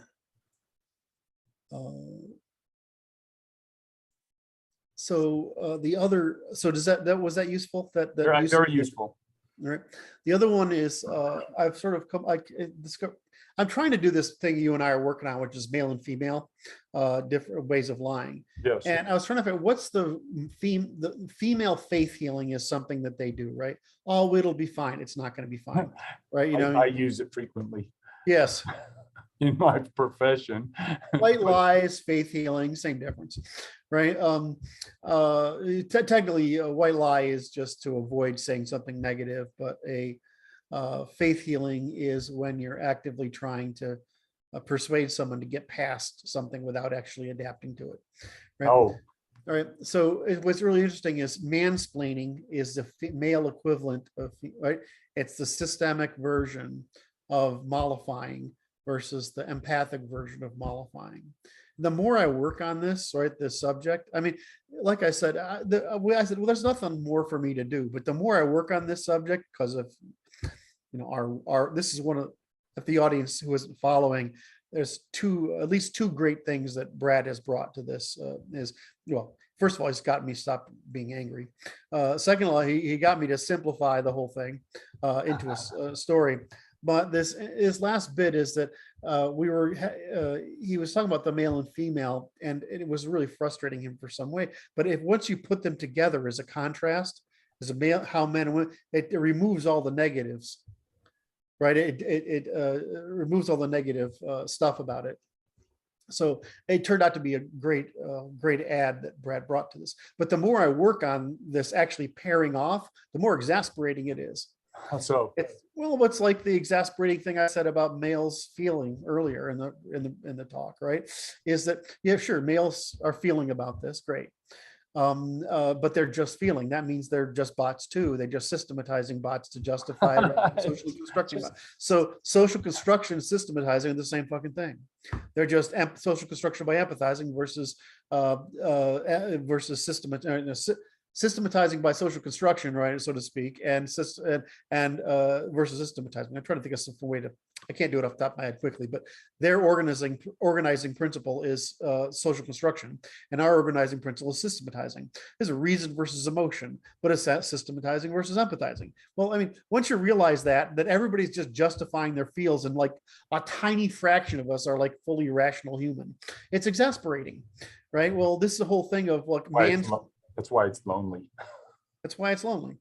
Speaker 2: other, so does was that useful?
Speaker 1: Very, very useful.
Speaker 2: All right. The other one is I've sort of I'm trying to do this thing you and I are working on, which is male and female, different ways of lying.
Speaker 1: Yes.
Speaker 2: And I was trying to figure out what's the female faith healing is something that they do, right? Oh, it'll be fine. It's not going to be fine, right? You know,
Speaker 1: I use it frequently
Speaker 2: yes.
Speaker 1: in my profession.
Speaker 2: White lies, faith healing, same difference, right? Technically, a white lie is just to avoid saying something negative, but a faith healing is when you're actively trying to persuade someone to get past something without actually adapting to it. Right?
Speaker 1: Oh,
Speaker 2: all right. So what's really interesting is mansplaining is the male equivalent of, right? It's the systemic version of mollifying versus the empathic version of mollifying. The more I work on this, right, this subject, I mean, like I said, I said, well, there's nothing more for me to do. But the more I work on this subject, because of, you know, this is one of, if the audience who isn't following, there's at least two great things that Brad has brought to this is, well, first of all, he's got me stop being angry. Second of all, he got me to simplify the whole thing into a story. But his last bit is that he was talking about the male and female, and it was really frustrating him for some way. But once you put them together as a contrast, as a male, how men and women, it removes all the negatives, right? It removes all the negative stuff about it. So it turned out to be a great ad that Brad brought to this. But the more I work on this actually pairing off, the more exasperating it is.
Speaker 1: so
Speaker 2: What's like the exasperating thing I said about males feeling earlier in the talk, right? Is that, yeah, sure, males are feeling about this, great. But they're just feeling. That means they're just bots too. They're just systematizing bots to justify socially constructing bots. So social construction and systematizing are the same fucking thing. They're just social construction by empathizing versus systematizing by social construction, right, so to speak, and versus systematizing. I'm trying to think of some way to. I can't do it off the top of my head quickly, but their organizing principle is social construction, and our organizing principle is systematizing. There's a reason versus emotion, but it's that systematizing versus empathizing. Well, I mean, once you realize that everybody's just justifying their feels, and like a tiny fraction of us are like fully rational human, it's exasperating, right? Well, this is the whole thing of like
Speaker 1: that's why it's lonely.
Speaker 2: That's why it's lonely.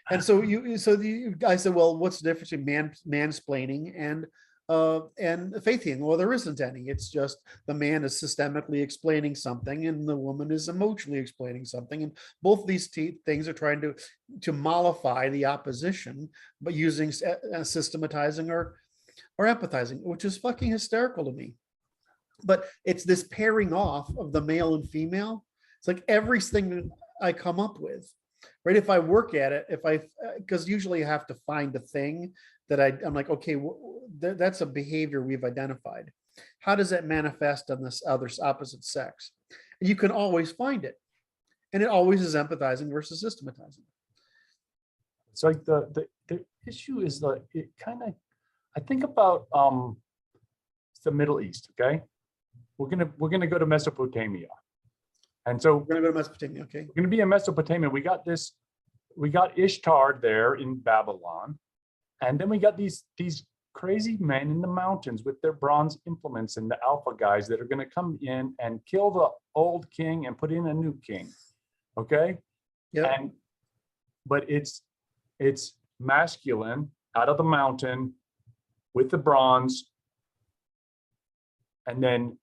Speaker 2: And so you guys said, well, what's the difference between mansplaining and faith healing? Well, there isn't any. It's just the man is systemically explaining something and the woman is emotionally explaining something. And both of these things are trying to mollify the opposition, but using systematizing or empathizing, which is fucking hysterical to me. But it's this pairing off of the male and female. It's like everything I come up with, right? If I work at it, because usually I have to find a thing that I'm like, okay, that's a behavior we've identified. How does that manifest on this opposite sex? And you can always find it. And it always is empathizing versus systematizing.
Speaker 1: It's like the issue is like, it kind of, I think about the Middle East, okay? We're gonna go to Mesopotamia. And so
Speaker 2: we're gonna go to Mesopotamia, okay?
Speaker 1: We're gonna be in Mesopotamia. We got Ishtar there in Babylon. And then we got these crazy men in the mountains with their bronze implements and the alpha guys that are gonna come in and kill the old king and put in a new king. Okay?
Speaker 2: Yeah.
Speaker 1: But it's masculine out of the mountain with the bronze. And then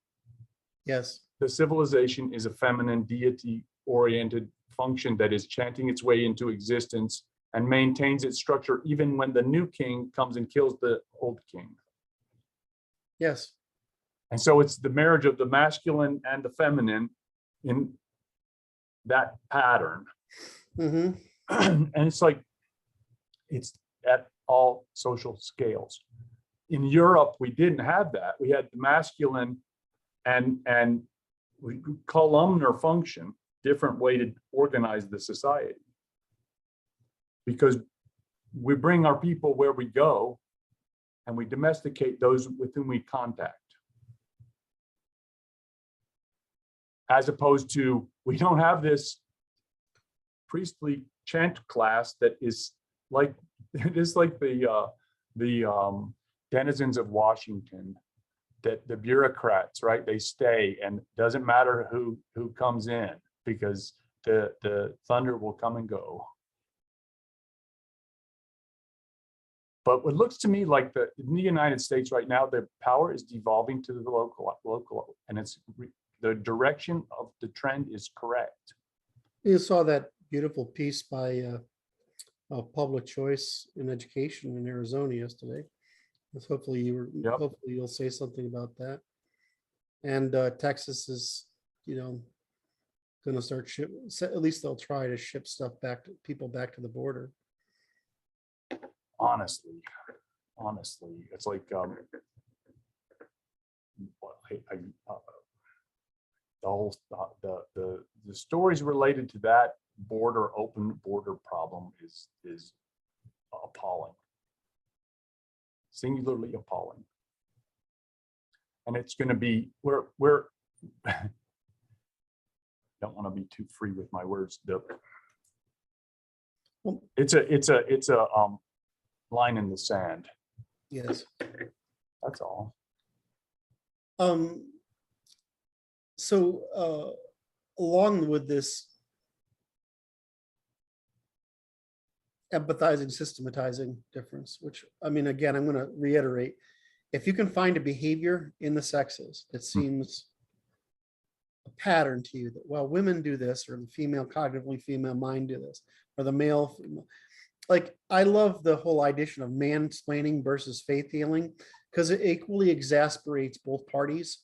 Speaker 2: yes,
Speaker 1: the civilization is a feminine deity-oriented function that is chanting its way into existence and maintains its structure even when the new king comes and kills the old king.
Speaker 2: Yes.
Speaker 1: And so it's the marriage of the masculine and the feminine in that pattern.
Speaker 2: Mm-hmm.
Speaker 1: And it's like, it's at all social scales. in Europe, we didn't have that. We had the masculine and columnar function, different way to organize the society. Because we bring our people where we go and we domesticate those with whom we contact. As opposed to, we don't have this priestly chant class that is like, it is like the denizens of Washington, that the bureaucrats, right? They stay, and it doesn't matter who comes in, because the thunder will come and go. But what looks to me like in the United States right now, the power is devolving to the local, and it's the direction of the trend is correct.
Speaker 2: You saw that beautiful piece by Public Choice in Education in Arizona yesterday. Hopefully hopefully you'll say something about that. And Texas is, going to start at least they'll try to ship stuff back to people back to the border.
Speaker 1: Honestly, it's like the stories related to that open border problem is appalling, singularly appalling. And it's going to be, we're don't want to be too free with my words. It's a line in the sand.
Speaker 2: Yes.
Speaker 1: That's all.
Speaker 2: So along with this empathizing, systematizing difference, which, I mean, again, I'm going to reiterate, if you can find a behavior in the sexes that seems a pattern to you, that, well, women do this, or the cognitively female mind do this, or the male, like, I love the whole idea of mansplaining versus faith healing, because it equally exasperates both parties,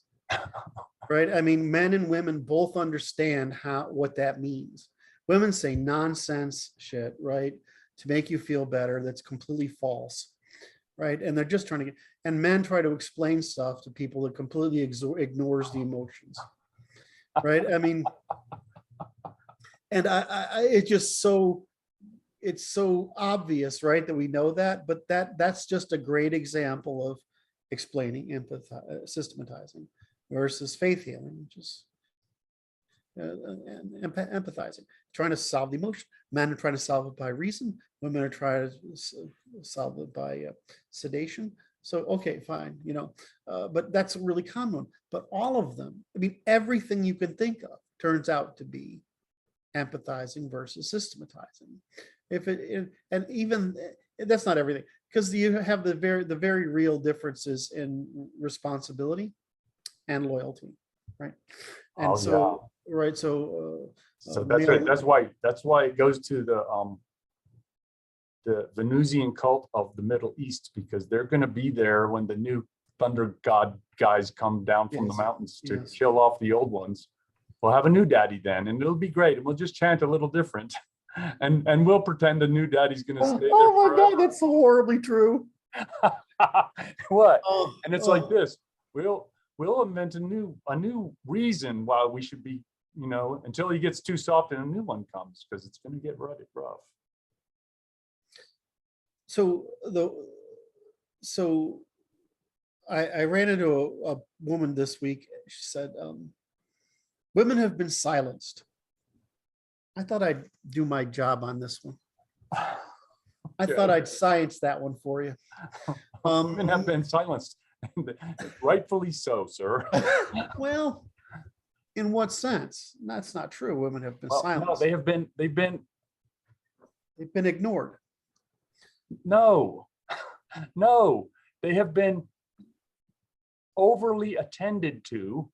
Speaker 2: right? I mean, men and women both understand what that means. Women say nonsense shit, right, to make you feel better, that's completely false, right? And they're just trying to and men try to explain stuff to people that completely ignores the emotions, right? I mean, and it's just it's so obvious, right, that we know that, but that's just a great example of explaining, systematizing versus faith healing, which is and empathizing, trying to solve the emotion. Men are trying to solve it by reason. Women are trying to solve it by sedation. So, okay, fine, but that's a really common one. But all of them, I mean, everything you can think of turns out to be empathizing versus systematizing. And even that's not everything, because you have the very real differences in responsibility and loyalty, right? And right, so
Speaker 1: that's right. That's why it goes to the Venusian cult of the Middle East, because they're going to be there when the new thunder god guys come down from the mountains to kill off the old ones. We'll have a new daddy then, and it'll be great, and we'll just chant a little different, and we'll pretend the new daddy's going to stay there.
Speaker 2: Oh my God, that's so horribly true.
Speaker 1: What? And it's like this: we'll invent a new reason why we should be, until he gets too soft and a new one comes, because it's going to get rough.
Speaker 2: So I ran into a woman this week. She said, women have been silenced. I thought I'd do my job on this one. I thought I'd science that one for you.
Speaker 1: Women have been silenced. Rightfully so, sir.
Speaker 2: Well, in what sense? That's not true. Women have been silenced.
Speaker 1: No, they've been
Speaker 2: ignored.
Speaker 1: No, they have been overly attended to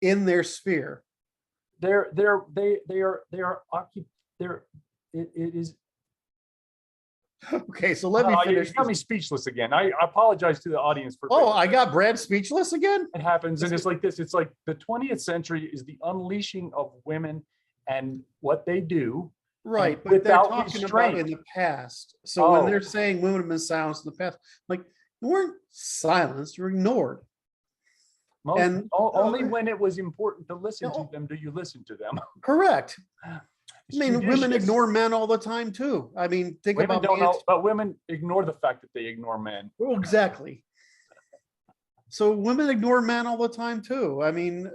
Speaker 2: in their sphere.
Speaker 1: It is.
Speaker 2: Okay, so let me finish.
Speaker 1: You got me speechless again. I apologize to the audience for.
Speaker 2: Oh, I got Brad speechless again?
Speaker 1: It happens, and it's like this. It's like the 20th century is the unleashing of women and what they do.
Speaker 2: Right, but they're talking about in the past. So when they're saying women have been silenced in the past, like, You weren't silenced, you were ignored. And
Speaker 1: Only when it was important to listen to
Speaker 2: no,
Speaker 1: them do you listen to them.
Speaker 2: correct.
Speaker 1: It's
Speaker 2: I mean, women
Speaker 1: judicious.
Speaker 2: ignore men all the time too. I mean, think
Speaker 1: Women
Speaker 2: about
Speaker 1: don't know, but women ignore the fact that they ignore men.
Speaker 2: Oh, exactly. So women ignore men all the time too. I mean,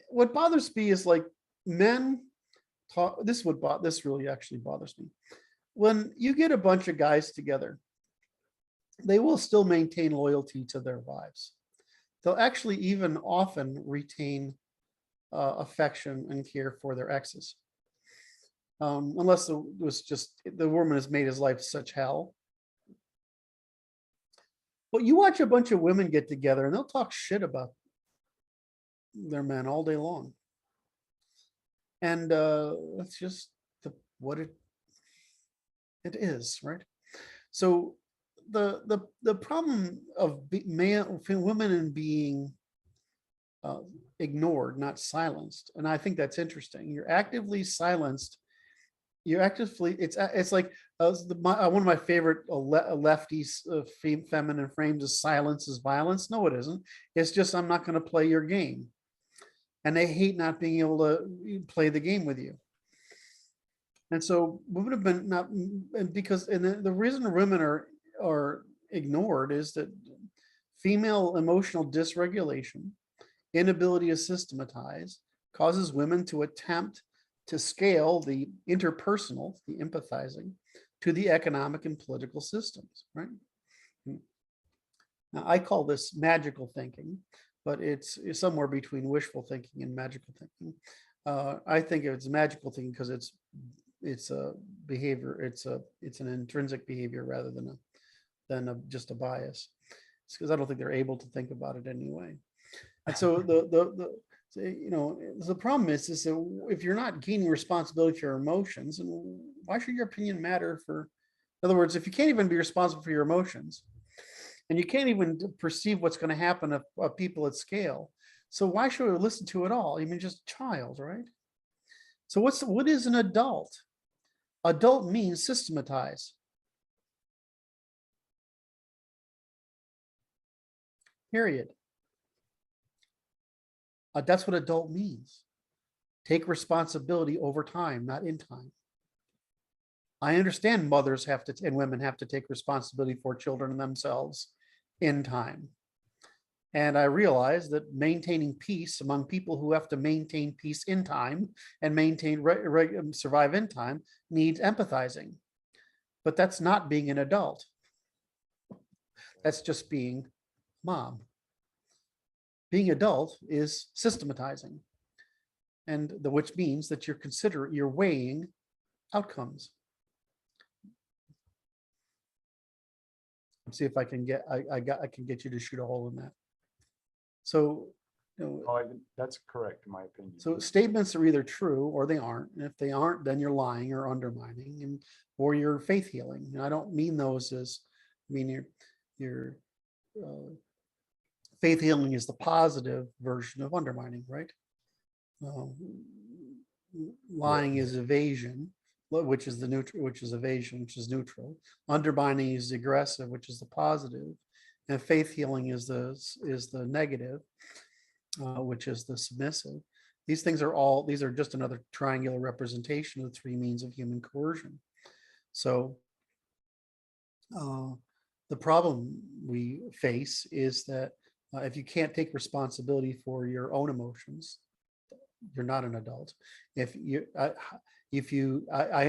Speaker 2: what bothers me is like men talk. This really actually bothers me. When you get a bunch of guys together, they will still maintain loyalty to their wives. They'll actually even often retain affection and care for their exes. Unless it was just the woman has made his life such hell. But you watch a bunch of women get together and they'll talk shit about their men all day long. And it's just what it is, right? So the problem of women and being ignored, not silenced, and I think that's interesting. You're actively silenced. You're actively. It's like one of my favorite lefties feminine frames is silence is violence. No, it isn't. It's just I'm not going to play your game, and they hate not being able to play the game with you. And so women have been not, and because and the reason women are ignored is that female emotional dysregulation, inability to systematize, causes women to attempt to scale the interpersonal, the empathizing, to the economic and political systems, right? Now, I call this magical thinking, but it's somewhere between wishful thinking and magical thinking. I think it's magical thinking because it's a behavior, it's an intrinsic behavior rather than just a bias. It's because I don't think they're able to think about it anyway. And so the problem is that if you're not gaining responsibility for your emotions, and why should your opinion matter in other words, if you can't even be responsible for your emotions and you can't even perceive what's going to happen of people at scale, so why should we listen to it all? I mean, just child, right? So what is an adult? Adult means systematize. Period. That's what adult means. Take responsibility over time, not in time. I understand mothers have to and women have to take responsibility for children and themselves in time. And I realize that maintaining peace among people who have to maintain peace in time and survive in time needs empathizing. But that's not being an adult. That's just being mom. Being adult is systematizing, and which means that you're weighing outcomes. Let's see if I can get I can get you to shoot a hole in that. So
Speaker 1: that's correct in my opinion.
Speaker 2: So statements are either true or they aren't. And if they aren't, then you're lying or undermining, or you're faith healing. And I don't mean those as your faith healing is the positive version of undermining, right? Lying is evasion, which is the neutral, which is evasion, which is neutral. Undermining is aggressive, which is the positive, and faith healing is the negative, which is the submissive. These are just another triangular representation of the three means of human coercion. So the problem we face is that if you can't take responsibility for your own emotions, you're not an adult. I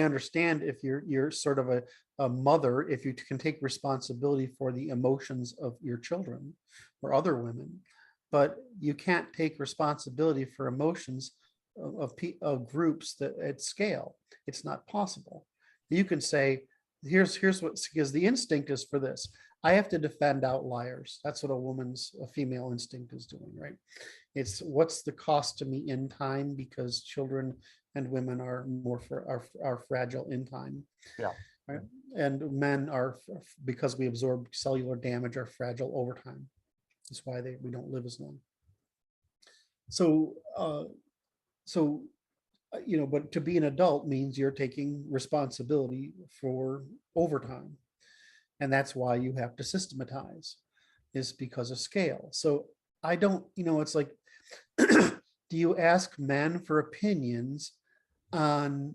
Speaker 2: understand if you're sort of a mother, if you can take responsibility for the emotions of your children or other women, but you can't take responsibility for emotions of groups that at scale. It's not possible. You can say, here's what, because the instinct is for this. I have to defend outliers. That's what a female instinct is doing, right? It's what's the cost to me in time, because children and women are are fragile in time.
Speaker 1: Yeah.
Speaker 2: Right? And men are, because we absorb cellular damage, are fragile over time. That's why we don't live as long. So, but to be an adult means you're taking responsibility for overtime. And that's why you have to systematize, is because of scale. So I don't, it's like, do you ask men for opinions on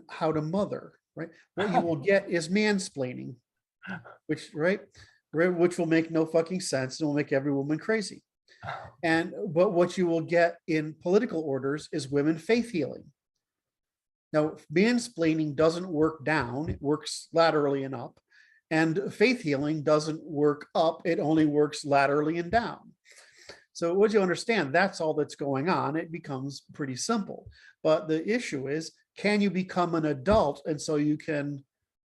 Speaker 2: how to mother, right? What you will get is mansplaining, which, right, which will make no fucking sense and will make every woman crazy. But what you will get in political orders is women faith healing. Now, mansplaining doesn't work down, it works laterally and up. And faith healing doesn't work up, it only works laterally and down. So once you understand that's all that's going on, it becomes pretty simple. But the issue is, can you become an adult and so you can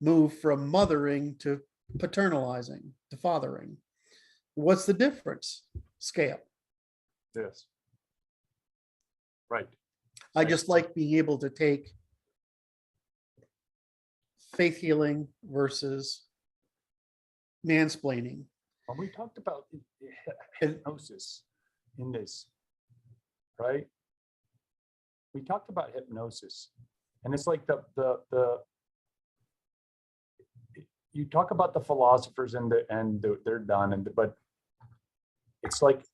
Speaker 2: move from mothering to paternalizing to fathering? What's the difference? Scale.
Speaker 1: Yes. Right.
Speaker 2: I just like being able to take faith healing versus mansplaining.
Speaker 1: When we talked about hypnosis in this, right? We talked about hypnosis, and it's like you talk about the philosophers and they're done, but it's like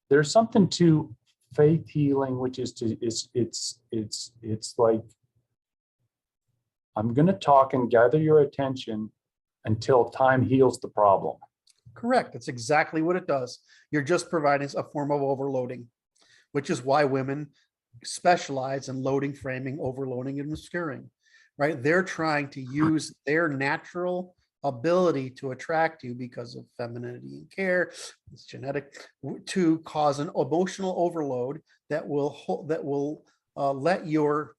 Speaker 1: there's something to faith healing, which is it's like, I'm going to talk and gather your attention until time heals the problem.
Speaker 2: Correct. That's exactly what it does. You're just providing a form of overloading, which is why women specialize in loading, framing, overloading, and obscuring, right? They're trying to use their natural ability to attract you because of femininity and care, it's genetic, to cause an emotional overload that will let your,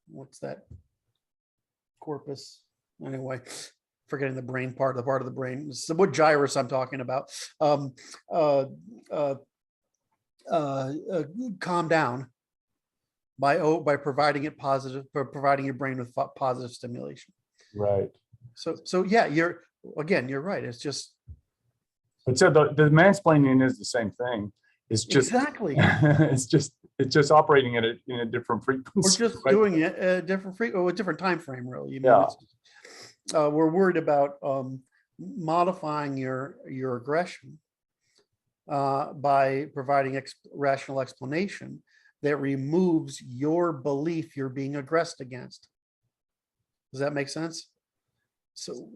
Speaker 2: what's that, corpus, anyway, forgetting the brain part, the part of the brain, it's what gyrus I'm talking about, calm down by providing it positive, providing your brain with positive stimulation.
Speaker 1: Right.
Speaker 2: So yeah, you're right. It's just.
Speaker 1: But so the mansplaining is the same thing. It's just
Speaker 2: exactly.
Speaker 1: it's just operating at it in a different frequency.
Speaker 2: We're just
Speaker 1: right?
Speaker 2: doing it a different a different time frame, really. You
Speaker 1: Yeah.
Speaker 2: We're worried about modifying your aggression by providing rational explanation that removes your belief you're being aggressed against. Does that make sense? So,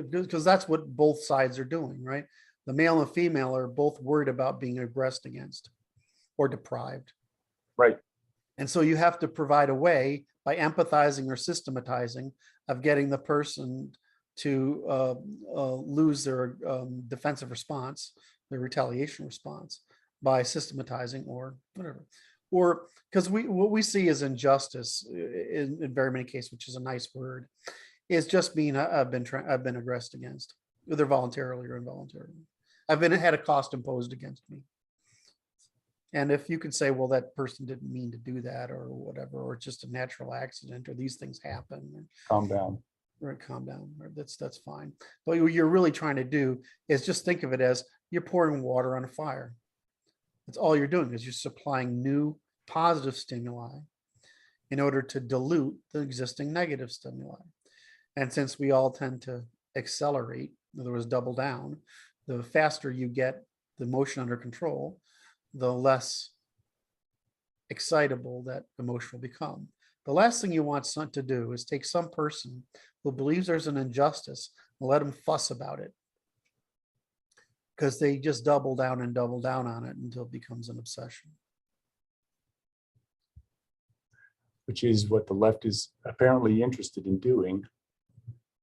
Speaker 2: because that's what both sides are doing, right? The male and female are both worried about being aggressed against or deprived.
Speaker 1: Right.
Speaker 2: And so you have to provide a way by empathizing or systematizing of getting the person to lose their defensive response, their retaliation response, by systematizing or whatever. Or because what we see as injustice in very many cases, which is a nice word, is just being I've been aggressed against, either voluntarily or involuntarily. I've had a cost imposed against me. And if you could say, well, that person didn't mean to do that or whatever, or it's just a natural accident, or these things happen.
Speaker 1: Calm down.
Speaker 2: Right, calm down. That's fine. But what you're really trying to do is just think of it as you're pouring water on a fire. That's all you're doing, is you're supplying new positive stimuli in order to dilute the existing negative stimuli. And since we all tend to accelerate, in other words, double down, the faster you get the motion under control, the less excitable that emotion will become. The last thing you want to do is take some person who believes there's an injustice and let them fuss about it, because they just double down on it until it becomes an obsession.
Speaker 1: Which is what the left is apparently interested in doing,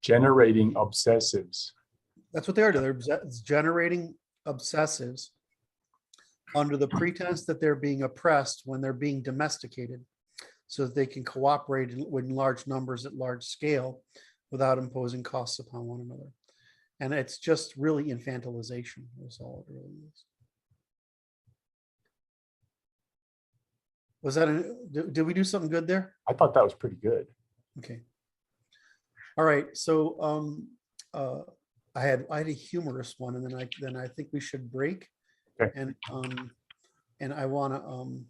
Speaker 1: generating obsessives.
Speaker 2: That's what they are doing. They're generating obsessives under the pretense that they're being oppressed when they're being domesticated, so that they can cooperate in large numbers at large scale without imposing costs upon one another. And it's just really infantilization. That's all it really is. Was that did we do something good there?
Speaker 1: I thought that was pretty good.
Speaker 2: Okay. All right. So I had a humorous one, and then I think we should break.
Speaker 1: Okay.
Speaker 2: And I want to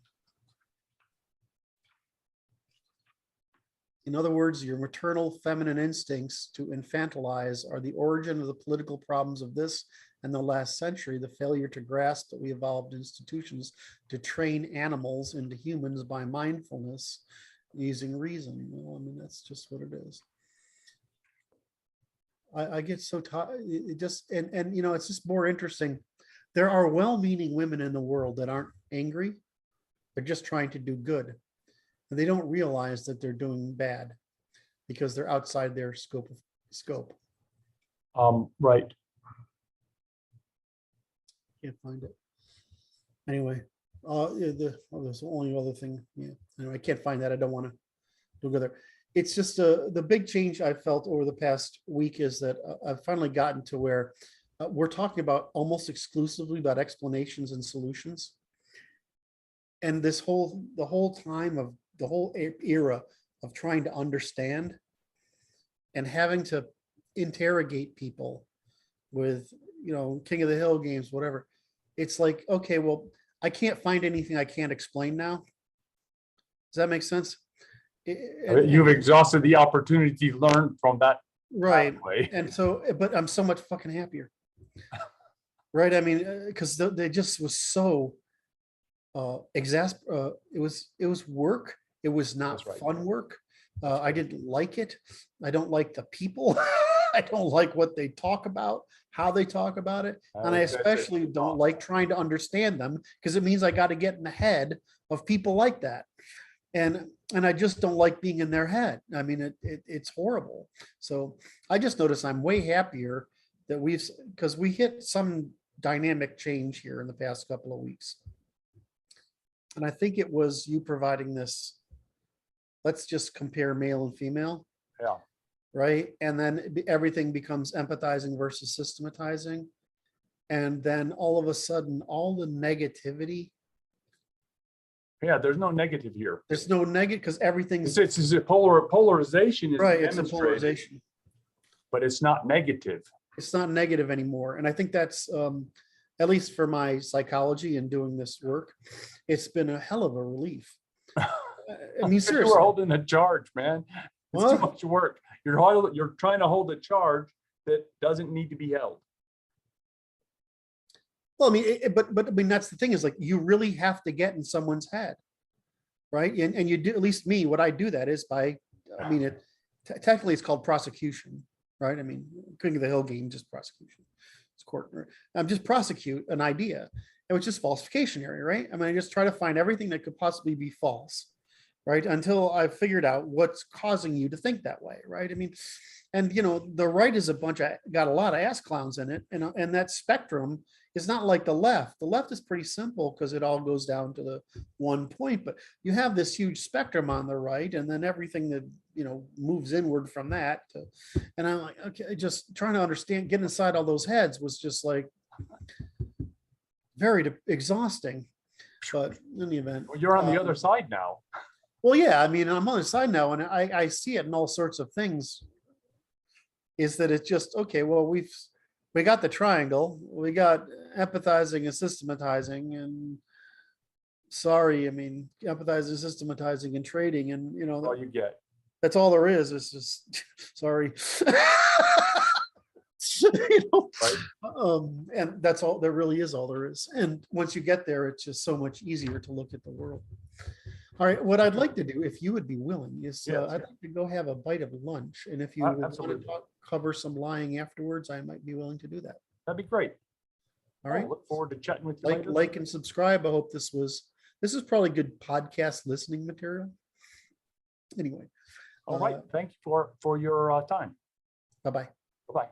Speaker 2: In other words, your maternal feminine instincts to infantilize are the origin of the political problems of this and the last century, the failure to grasp that we evolved institutions to train animals into humans by mindfulness using reason. Well, I mean, that's just what it is. I get so tired. It just, and, you know, it's just more interesting. There are well-meaning women in the world that aren't angry. They're just trying to do good. And they don't realize that they're doing bad because they're outside their scope.
Speaker 1: Right.
Speaker 2: Can't find it. Anyway, there's the only other thing. Yeah. Anyway, I can't find that. I don't want to go there. It's just the big change I felt over the past week is that I've finally gotten to where we're talking about almost exclusively about explanations and solutions. And the whole time of the whole era of trying to understand and having to interrogate people with, you know, King of the Hill games, whatever. It's like, okay, well, I can't find anything I can't explain now. Does that make sense?
Speaker 1: You've exhausted the opportunity to learn from that.
Speaker 2: Right.
Speaker 1: pathway.
Speaker 2: And so, but I'm so much fucking happier. Right. I mean, because they just was so it was work. It was not
Speaker 1: That's right.
Speaker 2: fun work. I didn't like it. I don't like the people. I don't like what they talk about, how they talk about it. And I especially don't like trying to understand them because it means I got to get in the head of people like that. And I just don't like being in their head. I mean, it's horrible. So I just noticed I'm way happier that because we hit some dynamic change here in the past couple of weeks. And I think it was you providing this, let's just compare male and female.
Speaker 1: Yeah.
Speaker 2: Right. And then everything becomes empathizing versus systematizing. And then all of a sudden, all the negativity.
Speaker 1: Yeah, there's no negative here.
Speaker 2: There's no negative because everything's
Speaker 1: it's a polarization is
Speaker 2: right. It's a
Speaker 1: demonstrated,
Speaker 2: polarization,
Speaker 1: but it's not negative.
Speaker 2: it's not negative anymore. And I think that's at least for my psychology and doing this work, it's been a hell of a relief. I mean, seriously,
Speaker 1: You're holding a charge, man. It's too much work. You're trying to hold a charge that doesn't need to be held.
Speaker 2: Well, I mean, but I mean, that's the thing is like, you really have to get in someone's head. Right. And you do, at least me, what I do that is by, I mean, technically it's called prosecution, right? I mean, King of the Hill game, just prosecution. It's court. I'm just prosecute an idea. And it's just falsification area, right? I mean, I just try to find everything that could possibly be false, right? Until I've figured out what's causing you to think that way, right? I mean, and you know, the right is got a lot of ass clowns in it. And that spectrum is not like the left. The left is pretty simple because it all goes down to the one point, but you have this huge spectrum on the right, and then everything that, you know, moves inward from that. And I'm like, okay, just trying to understand, get inside all those heads was just like very exhausting. But in the event,
Speaker 1: Well, you're on the other side now.
Speaker 2: well, yeah, I mean, I'm on the other side now, and I see it in all sorts of things. Is that it's just okay? Well, we got the triangle, we got empathizing and systematizing, and sorry, I mean, empathizing, systematizing, and trading, and you know,
Speaker 1: All you get.
Speaker 2: that's all there is. It's just sorry. You know,
Speaker 1: Right.
Speaker 2: And that's all there really is, all there is. And once you get there, it's just so much easier to look at the world. All right, what I'd like to do, if you would be willing, is
Speaker 1: Yes.
Speaker 2: I'd like to go have a bite of lunch. And if you want to
Speaker 1: Absolutely.
Speaker 2: cover some lying afterwards, I might be willing to do that.
Speaker 1: That'd be great.
Speaker 2: All right.
Speaker 1: Look forward to chatting with you later.
Speaker 2: Like and subscribe. I hope this is probably good podcast listening material. Anyway.
Speaker 1: All right. Thank you for your time.
Speaker 2: Bye-bye.
Speaker 1: Bye-bye.